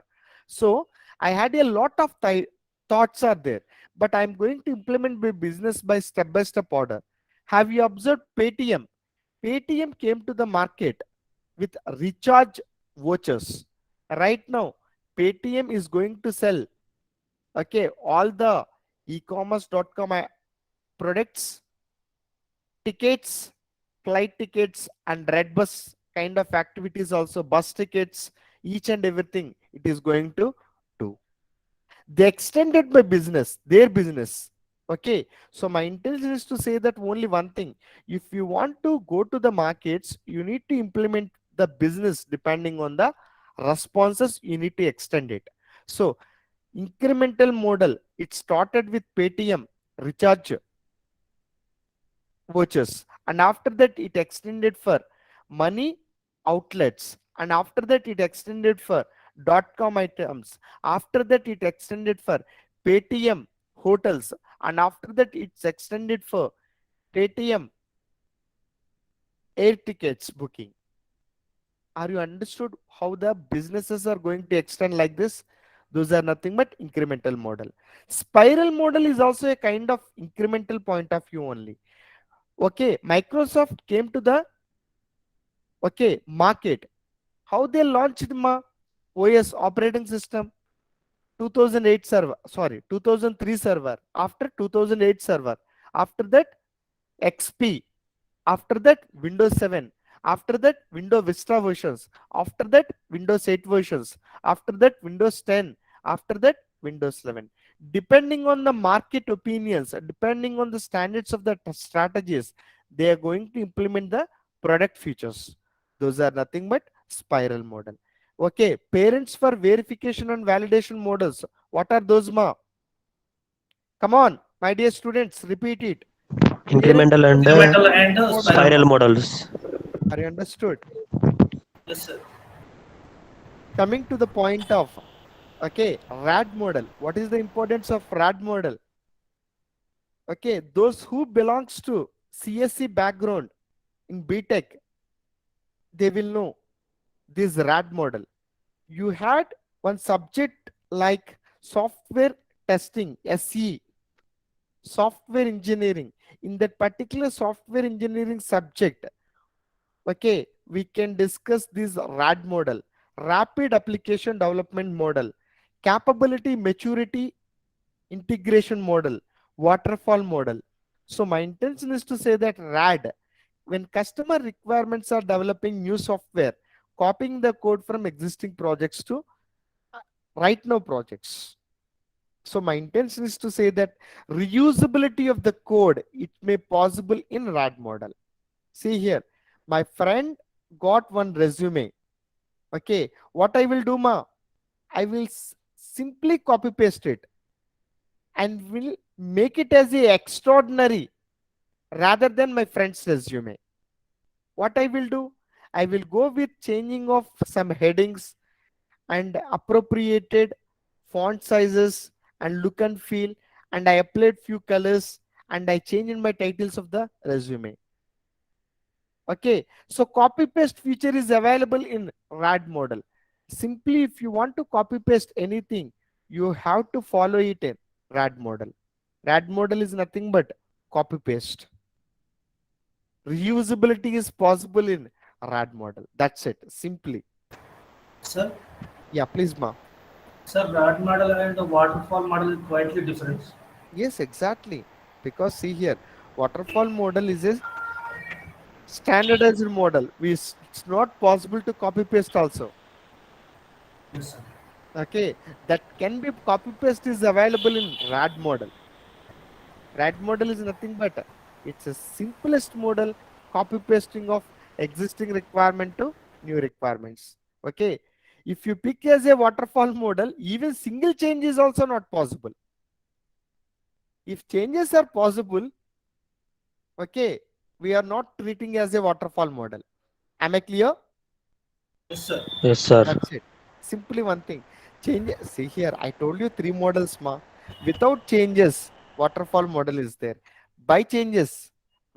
So I had a lot of thoughts are there, but I'm going to implement my business by step order. Have you observed Paytm? Paytm came to the market with recharge vouchers. Right now, Paytm is going to sell, okay, all the e-commerce.com products, tickets, flight tickets, and red bus kind of activities, also bus tickets, each and everything it is going to do. They extended my business, their business. Okay, so my intention is to say that only one thing: if you want to go to the markets, you need to implement the business depending on the responses, you need to extend it. So incremental model, it started with Paytm recharge vouchers, and after that it extended for money outlets, and after that it extended for .com items, after that it extended for Paytm hotels, and after that it's extended for Paytm air tickets booking. Are you understood how the businesses are going to extend like this? Those are nothing but incremental model. Spiral model is also a kind of incremental point of view only. Okay, Microsoft came to the market. How they launched the OS operating system? 2008 server, sorry, 2003 server, after 2008 server, after that XP, after that Windows 7, after that Windows Vista versions, after that Windows 8 versions, after that Windows 10, after that Windows 11. Depending on the market opinions, depending on the standards of the strategies, they are going to implement the product features. Those are nothing but spiral model. Okay, parents for verification and validation models. What are those, ma? Come on, my dear students, repeat it. Parents Incremental for and Incremental verification and model. spiral spiral model. models. Are you understood? Yes, sir. Coming to the point of Rad model. What is the importance of Rad model? Okay, those who belongs to CSC background in BTech, they will know this Rad model. You had one subject like software testing, SE, software engineering. In that particular software engineering subject, we can discuss this Rad model, rapid application development model, capability maturity integration model, waterfall model. So my intention is to say that Rad, when customer requirements are developing new software, copying the code from existing projects to right now projects. So my intention is to say that reusability of the code, it may possible in Rad model. See here, my friend got one resume. Okay, what I will do, ma? I will simply copy paste it and will make it as a extraordinary rather than my friend's resume. What I will do? I will go with changing of some headings and appropriated font sizes and look and feel, and I applied few colors and I changed my titles of the resume. Okay, so copy paste feature is available in Rad model. Simply, if you want to copy paste anything, you have to follow it in Rad model. Rad model is nothing but copy paste. Reusability is possible in Rad model. That's it. Simply. Sir, Yeah, please, ma. sir, Rad model and the waterfall model is quite different. Yes, exactly. Because see here, waterfall model is a standardized model. It's not possible to copy paste also. Yes, sir. Okay, that can be copy paste is available in Rad model. Rad model is nothing but it's a simplest model, copy pasting of existing requirement to new requirements. Okay, if you pick as a waterfall model, even single change is also not possible. If changes are possible, okay, we are not treating as a waterfall model. Am I clear? Yes, sir. Yes, sir. That's it. Simply one thing. Change. See here, I told you three models, ma. Without changes, waterfall model is there. By changes,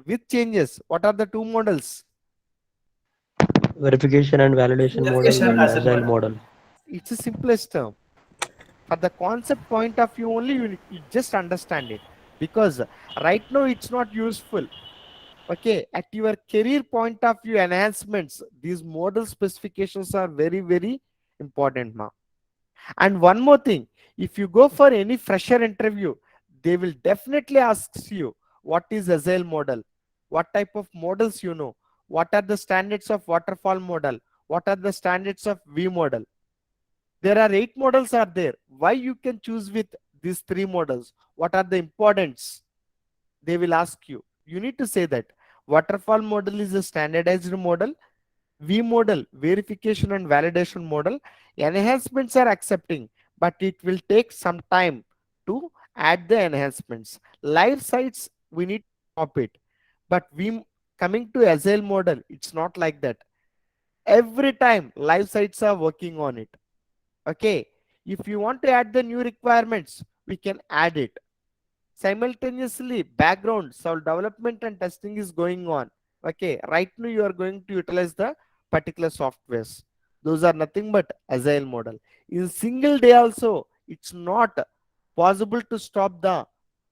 with changes, what are the two models? Verification and validation model Verification and as a agile model. model. It's the simplest term. For the concept point of view only, you just understand it. Because right now it's not useful. Okay, at your career point of view enhancements, these model specifications are very, very important, ma. And one more thing, if you go for any fresher interview, they will definitely ask you what is agile model, what type of models you know, what are the standards of waterfall model, what are the standards of V model. There are 8 models are there. Why you can choose with these 3 models? What are the importance? They will ask you. You need to say that waterfall model is a standardized model. V model, verification and validation model, enhancements are accepting, but it will take some time to add the enhancements. Live sites, we need to stop it. But Coming to agile model, it's not like that. Every time live sites are working on it. Okay, if you want to add the new requirements, we can add it simultaneously. Background so development and testing is going on. Okay, right now you are going to utilize the particular softwares. Those are nothing but agile model. In single day also, it's not possible to stop the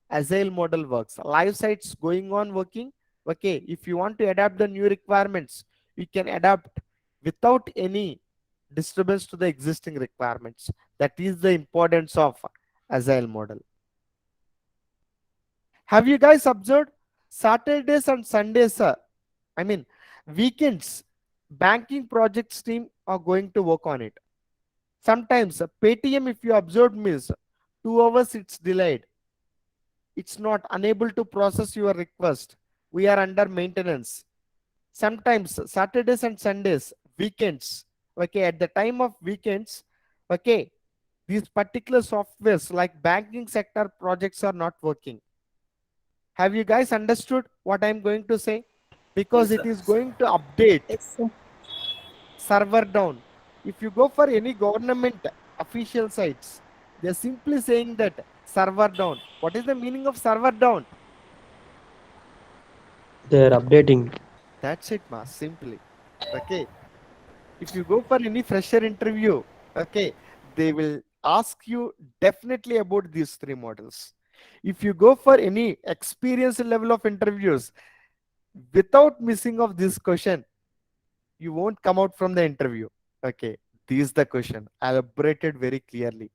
agile model works. Live sites going on working. Okay, if you want to adapt the new requirements, you can adapt without any disturbance to the existing requirements. That is the importance of agile model. Have you guys observed Saturdays and Sundays, I mean weekends, banking projects team are going to work on it. Sometimes Paytm, if you observed, means 2 hours it's delayed. It's not unable to process your request. We are under maintenance. Sometimes Saturdays and Sundays, weekends. Okay, at the time of weekends, okay, these particular softwares like banking sector projects are not working. Have you guys understood what I'm going to say? Because Yes, it sir. is going to update Yes, sir. server down. If you go for any government official sites, they're simply saying that server down. What is the meaning of server down? They are updating. That's it, ma. Simply. Okay. If you go for any fresher interview, okay, they will ask you definitely about these three models. If you go for any experience level of interviews, without missing of this question, you won't come out from the interview. Okay, this is the question. I elaborated very clearly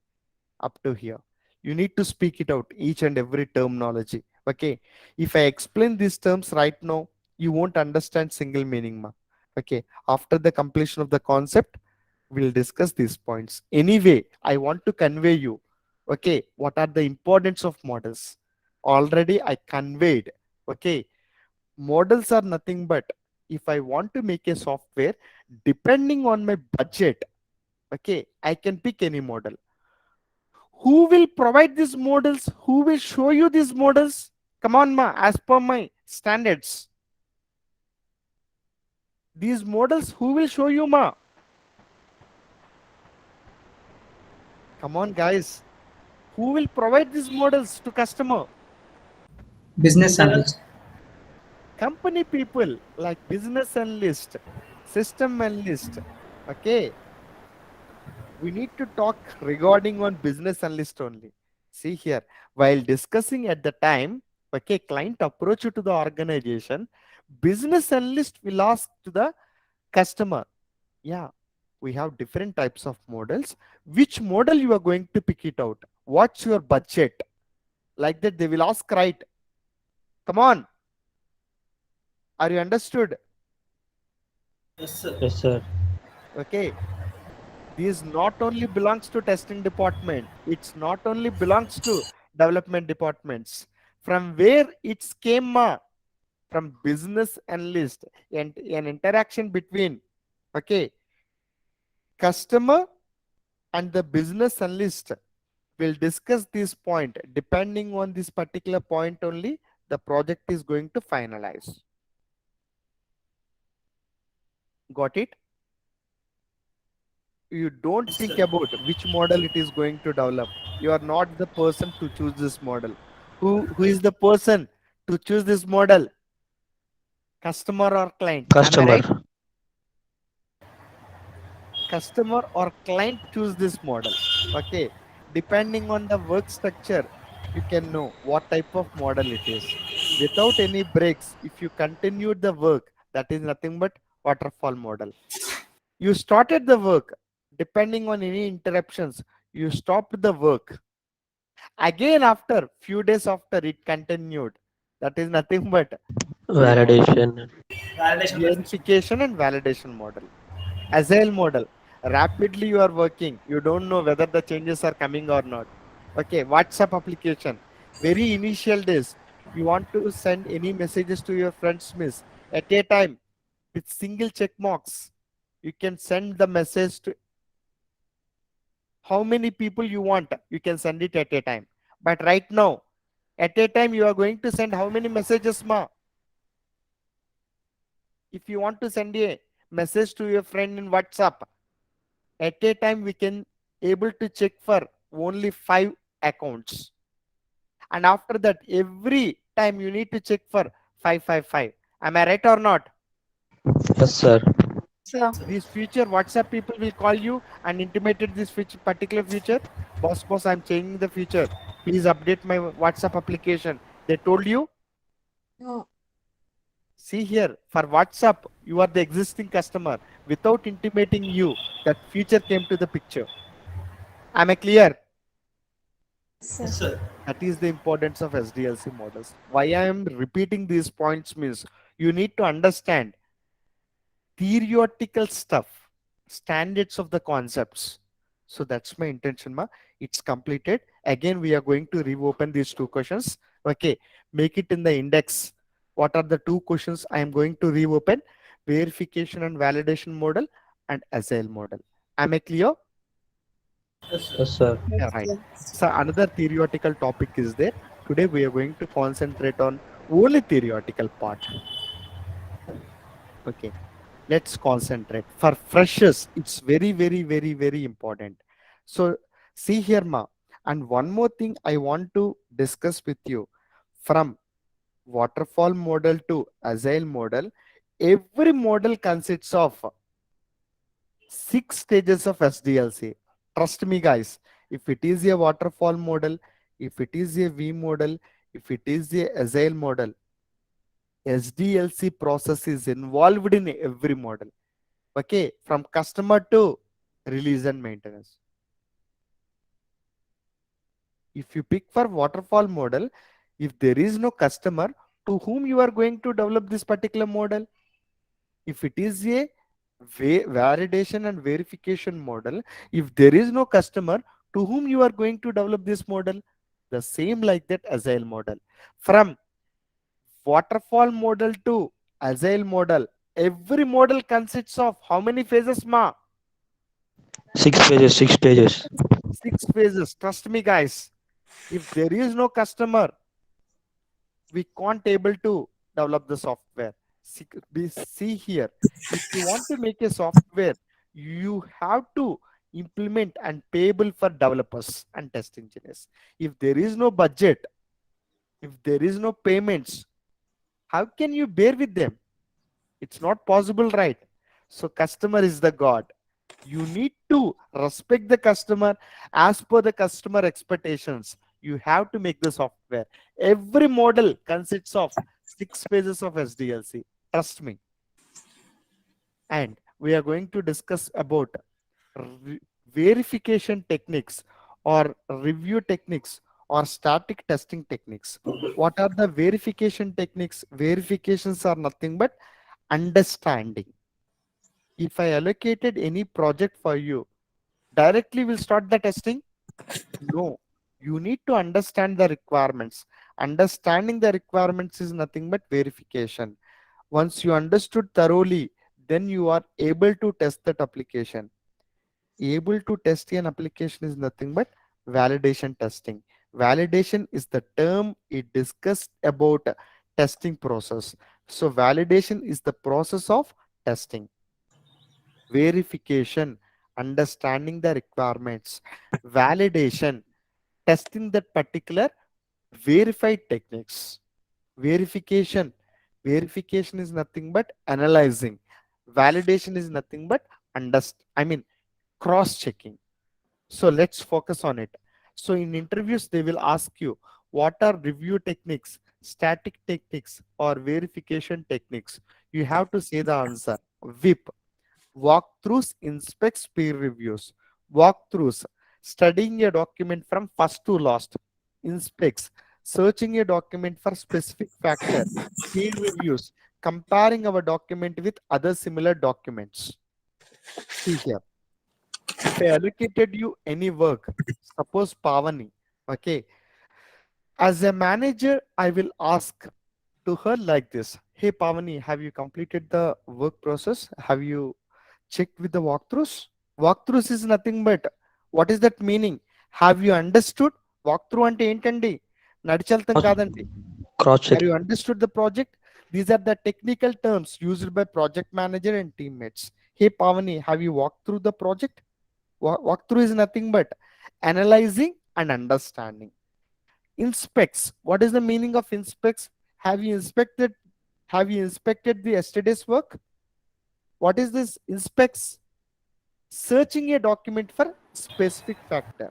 up to here. You need to speak it out, each and every terminology. Okay, if I explain these terms right now, you won't understand single meaning, ma. Okay, after the completion of the concept, we'll discuss these points. Anyway, I want to convey you, okay, what are the importance of models. Already I conveyed. Okay, models are nothing but, if I want to make a software depending on my budget, okay, I can pick any model. Who will provide these models? Who will show you these models? Come on, ma, as per my standards. These models, who will show you, ma? Come on, guys. Who will provide these models to customer? Business Internal. analyst. Company people like business analyst, system analyst. Okay, we need to talk regarding on business analyst only. See here, while discussing at the time, okay, client approach you to the organization, business analyst will ask to the customer, yeah, we have different types of models. Which model you are going to pick it out? What's your budget? Like that, they will ask, right? Come on, are you understood? Yes, sir. Yes, sir. Okay, this not only belongs to testing department, it's not only belongs to development departments. From where it's came, from business analyst, and an interaction between, okay, customer and the business analyst will discuss this point. Depending on this particular point only, the project is going to finalize. Got it? You don't Yes, think sir. about which model it is going to develop. You are not the person to choose this model. Who is the person to choose this model? Customer or client? Am I Customer. right? Customer or client choose this model. Okay, depending on the work structure, you can know what type of model it is. Without any breaks, if you continue the work, that is nothing but waterfall model. You started the work, depending on any interruptions, you stopped the work. Again, after few days after, it continued. That is nothing but Validation. Validation testing. verification and validation model. Agile model, rapidly you are working, you don't know whether the changes are coming or not. Okay, WhatsApp application, very initial days, you want to send any messages to your friends, miss, at a time, with single check marks, you can send the message to how many people you want, you can send it at a time. But right now, at a time, you are going to send how many messages, ma? If you want to send a message to your friend in WhatsApp, at a time we can able to check for only 5 accounts, and after that every time you need to check for 555. Am I right or not? Yes, sir. Sir. This future WhatsApp people will call you and intimated this particular future. Boss, I'm changing the future. Please update my WhatsApp application. They told you. No. See here, for WhatsApp, you are the existing customer. Without intimating you, that feature came to the picture. Am I clear? Sir. Yes, sir. That is the importance of SDLC models. Why I am repeating these points means you need to understand theoretical stuff, standards of the concepts. So that's my intention, ma. It's completed. Again, we are going to reopen these 2 questions. Okay, make it in the index. What are the 2 questions I am going to reopen? Verification and validation model and agile model. Am I clear? Yes, sir. Yes, sir. Yeah, Yes, right. sir. So another theoretical topic is there. Today we are going to concentrate on only theoretical part. Okay, let's concentrate. For freshers, it's very important. So see here, ma. And one more thing I want to discuss with you. From waterfall model to agile model, every model consists of 6 stages of SDLC. Trust me, guys. If it is a waterfall model, if it is a V model, if it is a agile model, SDLC process is involved in every model. Okay, from customer to release and maintenance. If you pick for waterfall model, if there is no customer, to whom you are going to develop this particular model? If it is a validation and verification model, if there is no customer, to whom you are going to develop this model? The same like that agile model. From waterfall model to agile model, every model consists of how many phases, ma? 6 pages, 6 pages. 6 phases. Trust me, guys. If there is no customer, we can't able to develop the software. See here, if you want to make a software, you have to implement and payable for developers and test engineers. If there is no budget, if there is no payments, how can you bear with them? It's not possible, right? So customer is the god. You need to respect the customer as per the customer expectations. You have to make the software. Every model consists of 6 phases of SDLC. Trust me. And we are going to discuss about verification techniques or review techniques or static testing techniques. What are the verification techniques? Verifications are nothing but understanding. If I allocated any project for you, directly will start the testing? No. You need to understand the requirements. Understanding the requirements is nothing but verification. Once you understood thoroughly, then you are able to test that application. Able to test an application is nothing but validation testing. Validation is the term it discussed about testing process. So validation is the process of testing. Verification, understanding the requirements. Validation, testing that particular verified techniques. Verification, verification is nothing but analyzing. Validation is nothing but cross checking. So let's focus on it. So in interviews, they will ask you what are review techniques, static techniques, or verification techniques. You have to say the answer. VIP, walkthroughs, inspects, peer reviews. Walkthroughs, studying a document from first to last. Inspects, searching a document for specific factor. Peer reviews, comparing our document with other similar documents. See here, if I allocated you any work, suppose Pavani, okay, as a manager, I will ask to her like this: Hey Pavani, have you completed the work process? Have you checked with the walkthroughs? Walkthroughs is nothing but, what is that meaning? Have you understood? Walkthrough ante ఏంటండి? నడిచెళ్తాం కాదండి. Cross check. Have you understood the project? These are the technical terms used by project manager and teammates. Hey Pavani, have you walked through the project? Walkthrough is nothing but analyzing and understanding. Inspects. What is the meaning of inspects? Have you inspected? Have you inspected the yesterday's work? What is this inspects? Searching a document for specific factor.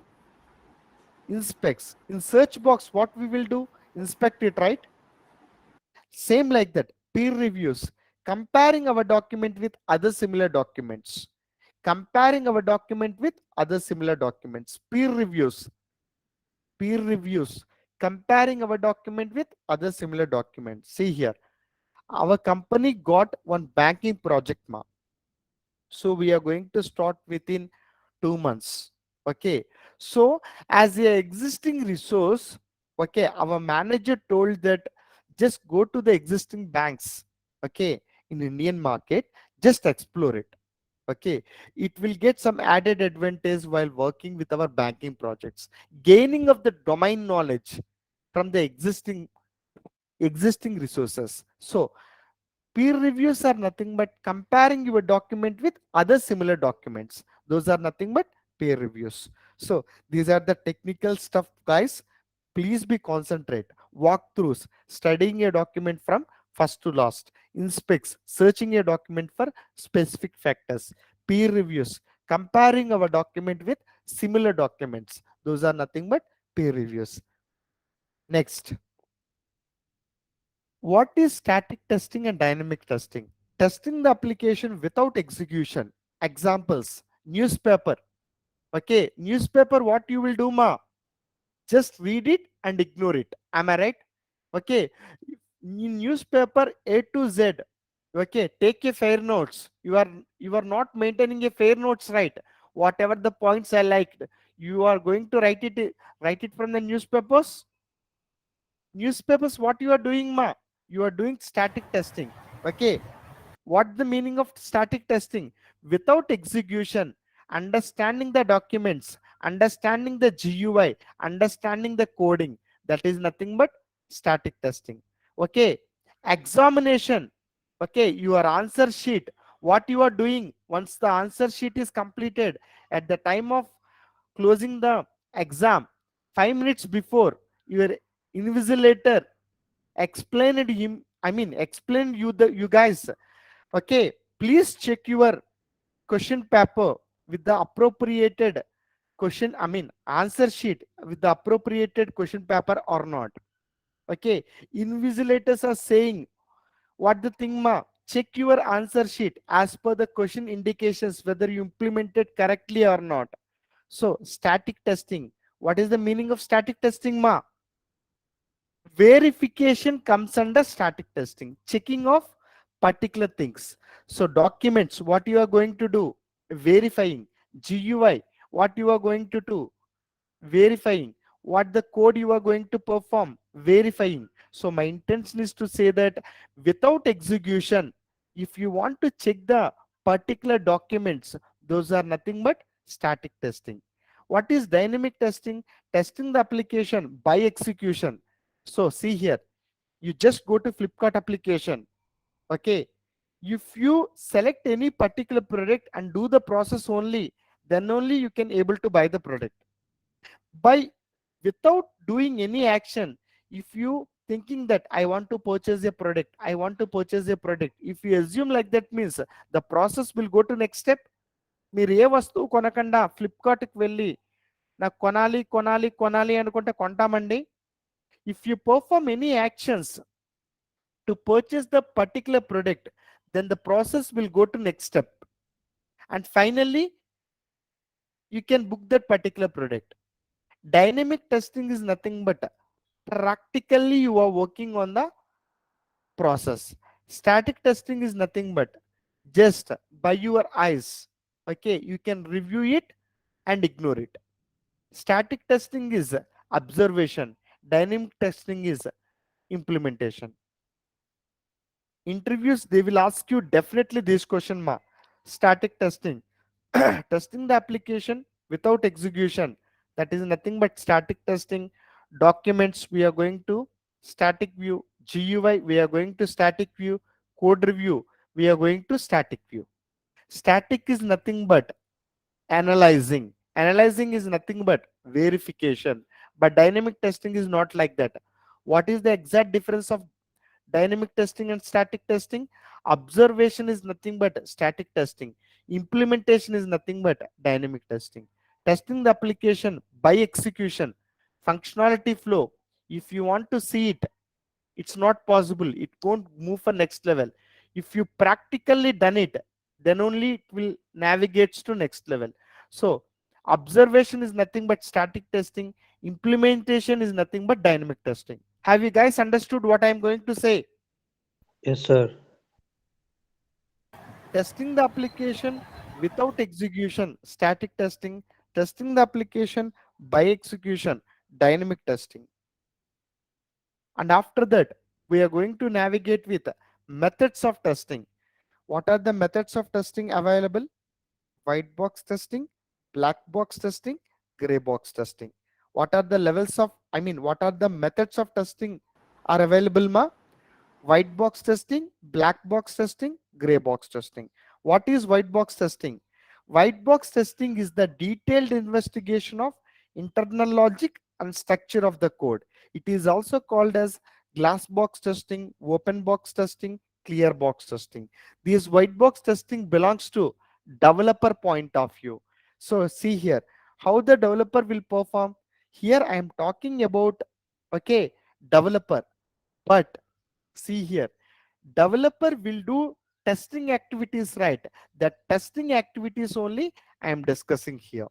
Inspects. In search box, what we will do? Inspect it, right? Same like that. Peer reviews. Comparing our document with other similar documents. Comparing our document with other similar documents. Peer reviews. Peer reviews. Comparing our document with other similar documents. See here. Our company got one banking project, ma. So we are going to start within 2 months. Okay. So as a existing resource, okay, our manager told that just go to the existing banks, okay, in Indian market, just explore it. Okay, it will get some added advantage while working with our banking projects, gaining of the domain knowledge from the existing resources. So peer reviews are nothing but comparing your document with other similar documents. Those are nothing but peer reviews. So these are the technical stuff, guys. Please be concentrate. Walkthroughs, studying a document from first to last. Inspects, searching a document for specific factors. Peer reviews, comparing our document with similar documents. Those are nothing but peer reviews. Next. What is static testing and dynamic testing? Testing the application without execution. Examples, newspaper. Okay, newspaper, what you will do, ma? Just read it and ignore it. Am I right? Okay, in newspaper A to Z. Okay, take a fair notes. You are not maintaining a fair notes, right? Whatever the points I liked, you are going to write it from the newspapers. Newspapers, what you are doing, ma? You are doing static testing. Okay, what the meaning of static testing? Without execution, understanding the documents, understanding the GUI, understanding the coding, that is nothing but static testing. Okay, examination. Okay, your answer sheet, what you are doing once the answer sheet is completed, at the time of closing the exam, 5 minutes before, your invigilator explained him, explained you guys. Okay, please check your question paper with the appropriated answer sheet with the appropriated question paper or not. Okay, invigilators are saying what the thing, ma? Check your answer sheet as per the question indications whether you implemented correctly or not. So static testing, what is the meaning of static testing, ma? Verification comes under static testing, checking of particular things. So documents, what you are going to do? Verifying. GUI, what you are going to do? Verifying. What the code you are going to perform? Verifying. So my intention is to say that without execution, if you want to check the particular documents, those are nothing but static testing. What is dynamic testing? Testing the application by execution. So see here, you just go to Flipkart application. Okay, if you select any particular product and do the process only, then only you can able to buy the product. By without doing any action, if you thinking that I want to purchase a product, I want to purchase a product, if you assume like that, means the process will go to next step. మీరు ఏ వస్తువు కొనకుండా ఫ్లిప్కార్ట్కి వెళ్ళి నాకు కొనాలి కొనాలి కొనాలి అనుకుంటే కొంటామండి. If you perform any actions to purchase the particular product, then the process will go to next step, and finally you can book that particular product. Dynamic testing is nothing but practically you are working on the process. Static testing is nothing but just by your eyes. Okay, you can review it and ignore it. Static testing is observation, dynamic testing is implementation. Interviews, they will ask you definitely this question, ma. Static testing. Testing the application without execution, that is nothing but static testing. Documents, we are going to static view. GUI, we are going to static view. Code review, we are going to static view. Static is nothing but analyzing. Analyzing is nothing but verification. But dynamic testing is not like that. What is the exact difference of dynamic testing and static testing? Observation is nothing but static testing. Implementation is nothing but dynamic testing. Testing the application by execution, functionality flow. If you want to see it, it's not possible. It won't move for next level. If you practically done it, then only it will navigate to next level. So observation is nothing but static testing. Implementation is nothing but dynamic testing. Have you guys understood what I am going to say? Yes, sir. Testing the application without execution, static testing. Testing the application by execution, dynamic testing. And after that, we are going to navigate with methods of testing. What are the methods of testing available? White box testing, black box testing, gray box testing. What are the levels of, what are the methods of testing are available, ma? White box testing, black box testing, gray box testing. What is white box testing? White box testing is the detailed investigation of internal logic and structure of the code. It is also called as glass box testing, open box testing, clear box testing. This white box testing belongs to developer point of view. So see here how the developer will perform. Here I am talking about, okay, developer, but see here, developer will do testing activities, right? The testing activities only I am discussing here.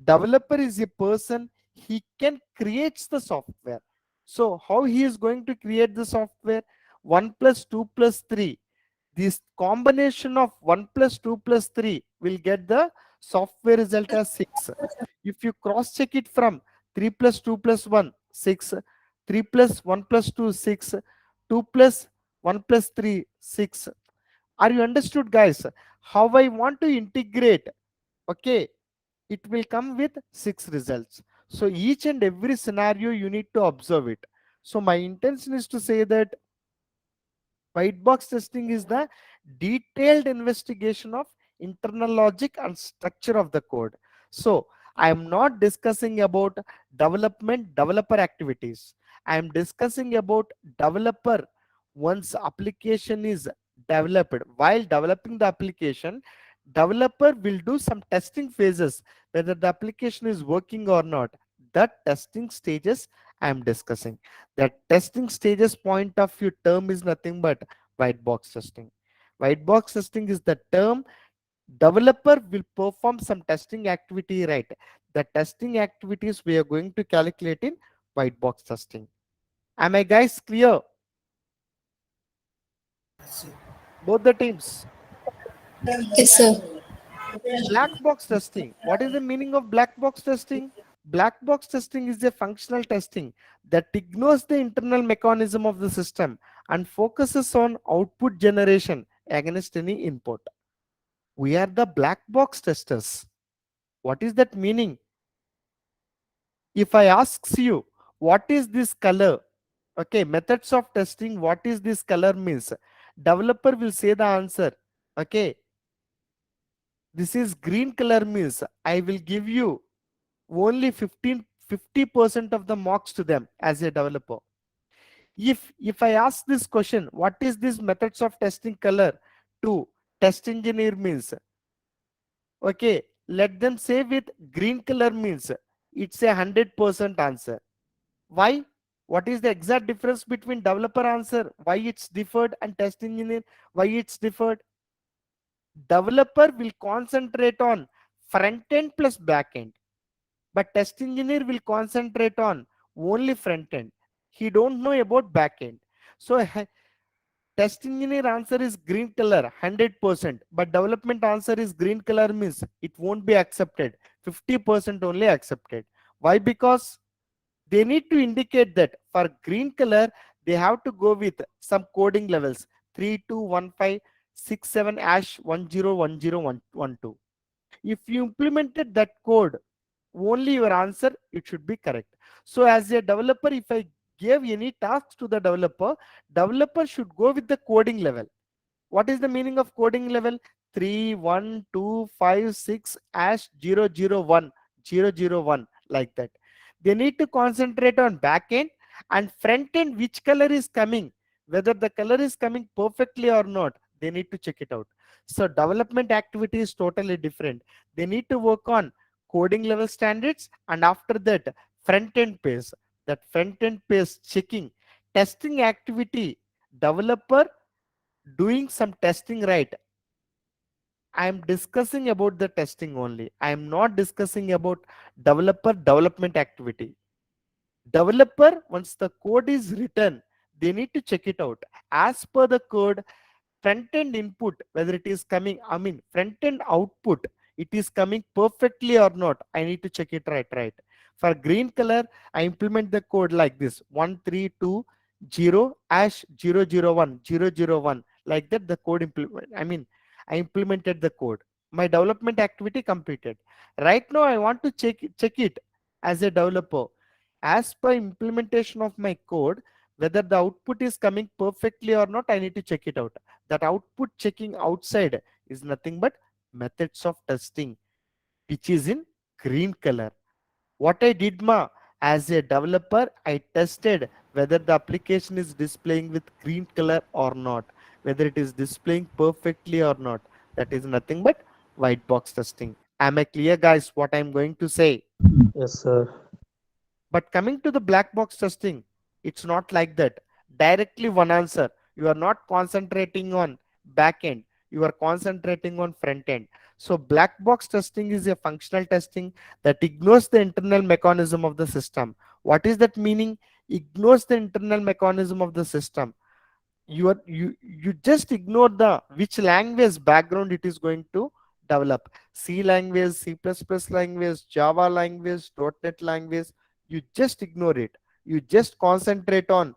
Developer is a person, he can create the software. So how he is going to create the software? 1 plus 2 plus 3, this combination of 1 plus 2 plus 3 will get the software result as 6. If you cross check it from 3 plus 2 plus 1, 6, 3 plus 1 plus 2, 6, 2 plus 1 plus 3, 6. Are you understood, guys? How I want to integrate? Okay, it will come with 6 results. So each and every scenario you need to observe it. So my intention is to say that white box testing is the detailed investigation of internal logic and structure of the code. So I am not discussing about developer activities. I am discussing about developer once application is developed. While developing the application, developer will do some testing phases whether the application is working or not. That testing stages I am discussing. The testing stages point of view term is nothing but white box testing. White box testing is the term developer will perform some testing activity, right? The testing activities we are going to calculate in white box testing. Am I guys clear? Both the teams. Yes, sir. Black box testing. What is the meaning of black box testing? Black box testing is a functional testing that ignores the internal mechanism of the system and focuses on output generation against any input. We are the black box testers. What is that meaning? If I ask you, what is this color? Okay, methods of testing, what is this color means? Developer will say the answer. Okay, this is green color means I will give you only 50% of the marks to them as a developer. If I ask this question, what is this methods of testing color to test engineer means, okay, let them say with green color means it's a 100% answer. Why? What is the exact difference between developer answer, why it's differed, and test engineer, why it's differed? Developer will concentrate on front end plus back end, but test engineer will concentrate on only front end. He don't know about back end. So test engineer answer is green color 100%, but development answer is green color means it won't be accepted. 50% only accepted. Why? Because they need to indicate that for green color they have to go with some coding levels 321567 hash 101012. If you implemented that code, only your answer it should be correct. So as a developer, if I gave any tasks to the developer, developer should go with the coding level. What is the meaning of coding level? 3 1 2 5 6 hash 0 0 1 0 0 1, like that. They need to concentrate on back end and front end, which color is coming, whether the color is coming perfectly or not, they need to check it out. So development activity is totally different. They need to work on coding level standards, and after that front end pace, that front end pace checking, testing activity, developer doing some testing, right? I am discussing about the testing only. I am not discussing about developer development activity. Developer, once the code is written, they need to check it out as per the code. Front end input, whether it is coming, I mean front end output, it is coming perfectly or not, I need to check it, right. For green color, I implement the code like this: 1320 hash 001 like that. The code implement, I mean I implemented the code, my development activity completed. Right now I want to check it as a developer, as per implementation of my code, whether the output is coming perfectly or not, I need to check it out. That output checking outside is nothing but methods of testing, which is in green color. What I did, as a developer, I tested whether the application is displaying with green color or not, whether it is displaying perfectly or not. That is nothing but white box testing. Am I clear, guys, what I'm going to say? Yes, sir. But coming to the black box testing, it's not like that. Directly one answer. You are not concentrating on back end. You are concentrating on front end. So black box testing is a functional testing that ignores the internal mechanism of the system. What is that meaning? Ignores the internal mechanism of the system. You just ignore the which language background it is going to develop. C language, C++ language, Java language, .NET language, you just ignore it. You just concentrate on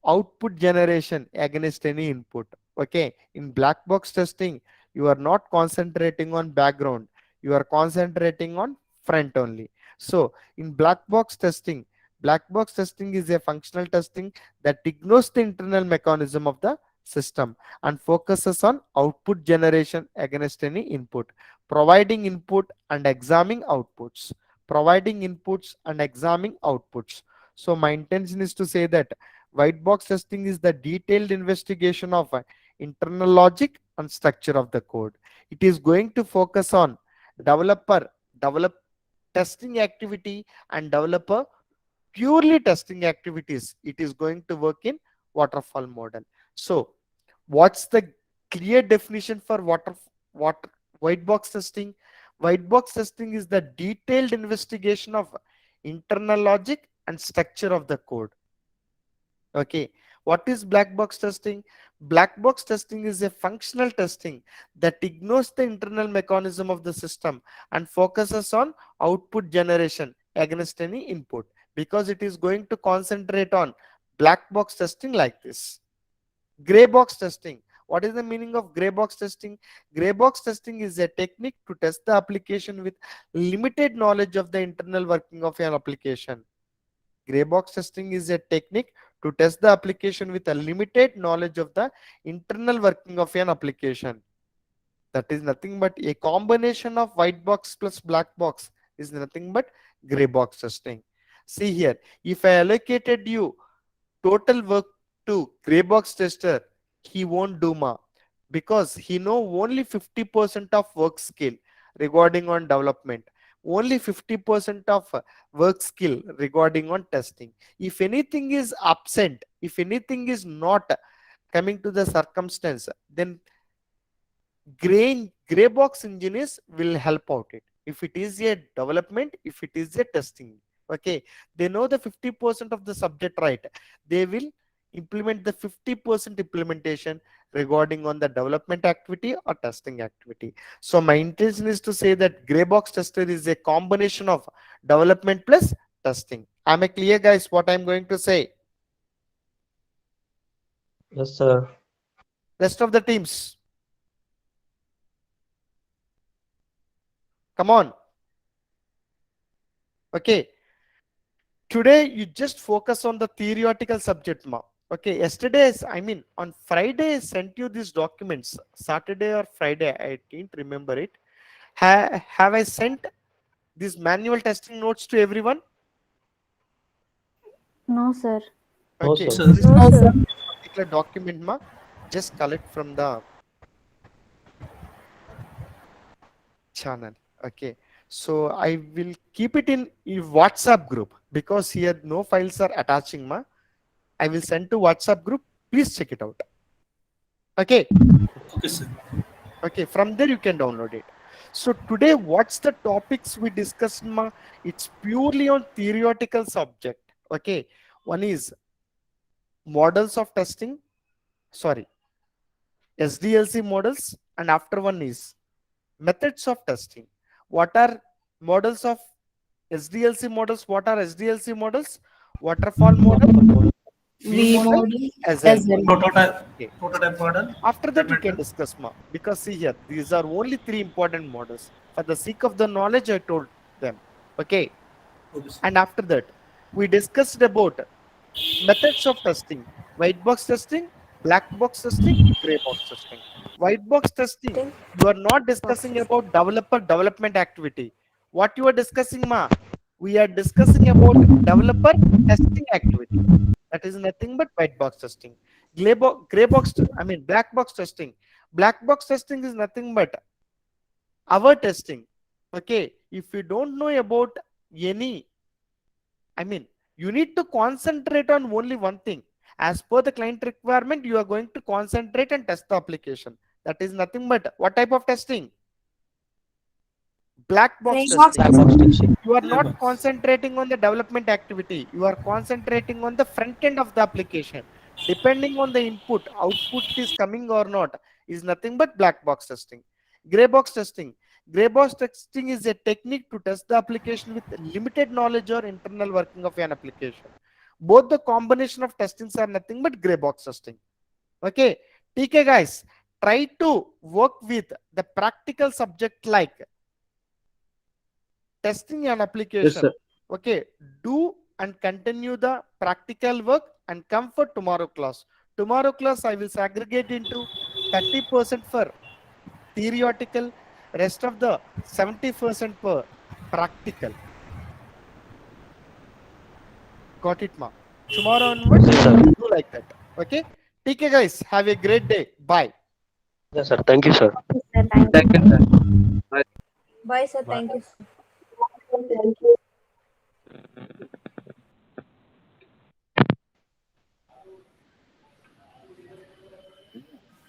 output generation against any input. Okay, in black box testing, you are not concentrating on background, you are concentrating on front only. So in black box testing is a functional testing that ignores the internal mechanism of the system and focuses on output generation against any input, providing input and examining outputs, providing inputs and examining outputs. So my intention is to say that white box testing is the detailed investigation of internal logic and structure of the code. It is going to focus on developer develop testing activity and developer purely testing activities. It is going to work in waterfall model. So what's the clear definition for water white box testing? White box testing is the detailed investigation of internal logic and structure of the code. Okay, what is black box testing? Black box testing is a functional testing that ignores the internal mechanism of the system and focuses on output generation against any input, because it is going to concentrate on black box testing like this. Gray box testing. What is the meaning of gray box testing? Gray box testing is a technique to test the application with limited knowledge of the internal working of an application. Gray box testing is a technique to test the application with a limited knowledge of the internal working of an application. That is nothing but a combination of white box plus black box is nothing but gray box testing. See here, if I allocated you total work to gray box tester, he won't do because he know only 50% of work skill regarding on development, only 50% of work skill regarding on testing. If anything is absent, if anything is not coming to the circumstance, then gray box engineers will help out it. If it is a development, if it is a testing, okay, they know the 50% of the subject, right? They will implement the 50% implementation regarding on the development activity or testing activity. So my intention is to say that gray box tester is a combination of development plus testing. Am I clear, guys, what I'm going to say? Yes, sir. Rest of the teams, come on. Okay, Today you just focus on the theoretical subject ma. Okay, yesterday's, I mean on Friday I sent you these documents, Saturday or Friday, I didn't remember it. Have I sent these manual testing notes to everyone? No, sir. No, Okay, sir. Sir, this No, sir. particular document ma, just collect from the channel. Okay, so I will keep it in a WhatsApp group because here no files are attaching ma. I will send to WhatsApp group. Please check it out. Okay. okay, sir. Okay, from there you can download it. So today, what's the topics we discussed ma? It's purely on theoretical subject. Okay, one is models of testing, sorry, SDLC models, and after one is methods of testing. What are models of SDLC models? What are SDLC models? Waterfall model, V V model, model Agile as well. model. Prototype, Okay. prototype model, After that, you can incremental. discuss more because see here, these are only three important models. For the sake of the knowledge, I told them. Okay. Okay, sir. And after that, we discussed about methods of testing: white box testing, black box testing, gray box testing. White box testing, Testing you are not discussing boxes. about developer development activity. What you are discussing, ma? We are discussing about developer testing activity. That is nothing but white box testing. Gray box, I mean black box testing. Black box testing is nothing but our testing. Okay, if you don't know about any, I mean, you need to concentrate on only one thing. As per the client requirement, you are going to concentrate and test the application. That is nothing but what type of testing? Black box Gray box testing. Black box testing. You are not Labels. concentrating on the development activity. You are concentrating on the front end of the application. Depending on the input, output is coming or not is nothing but black box testing. Gray box testing. Gray box testing is a technique to test the application with limited knowledge or internal working of an application. Both the combination of testings are nothing but gray box testing. Okay. TK guys, try to work with the practical subject like testing an Yes, application. sir. Okay, do and continue the practical work and come for tomorrow class. Tomorrow class I will segregate into 30% for theoretical, rest of the 70% for practical. Got it ma? Tomorrow onwards Yes, we sir. will do like that. Okay, take care guys, have a great day, bye. Yes, sir. Thank you, sir. Okay, sir. Thank Thank you. you, sir. Bye. Bye, sir. Bye. Thank you.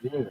Yeah.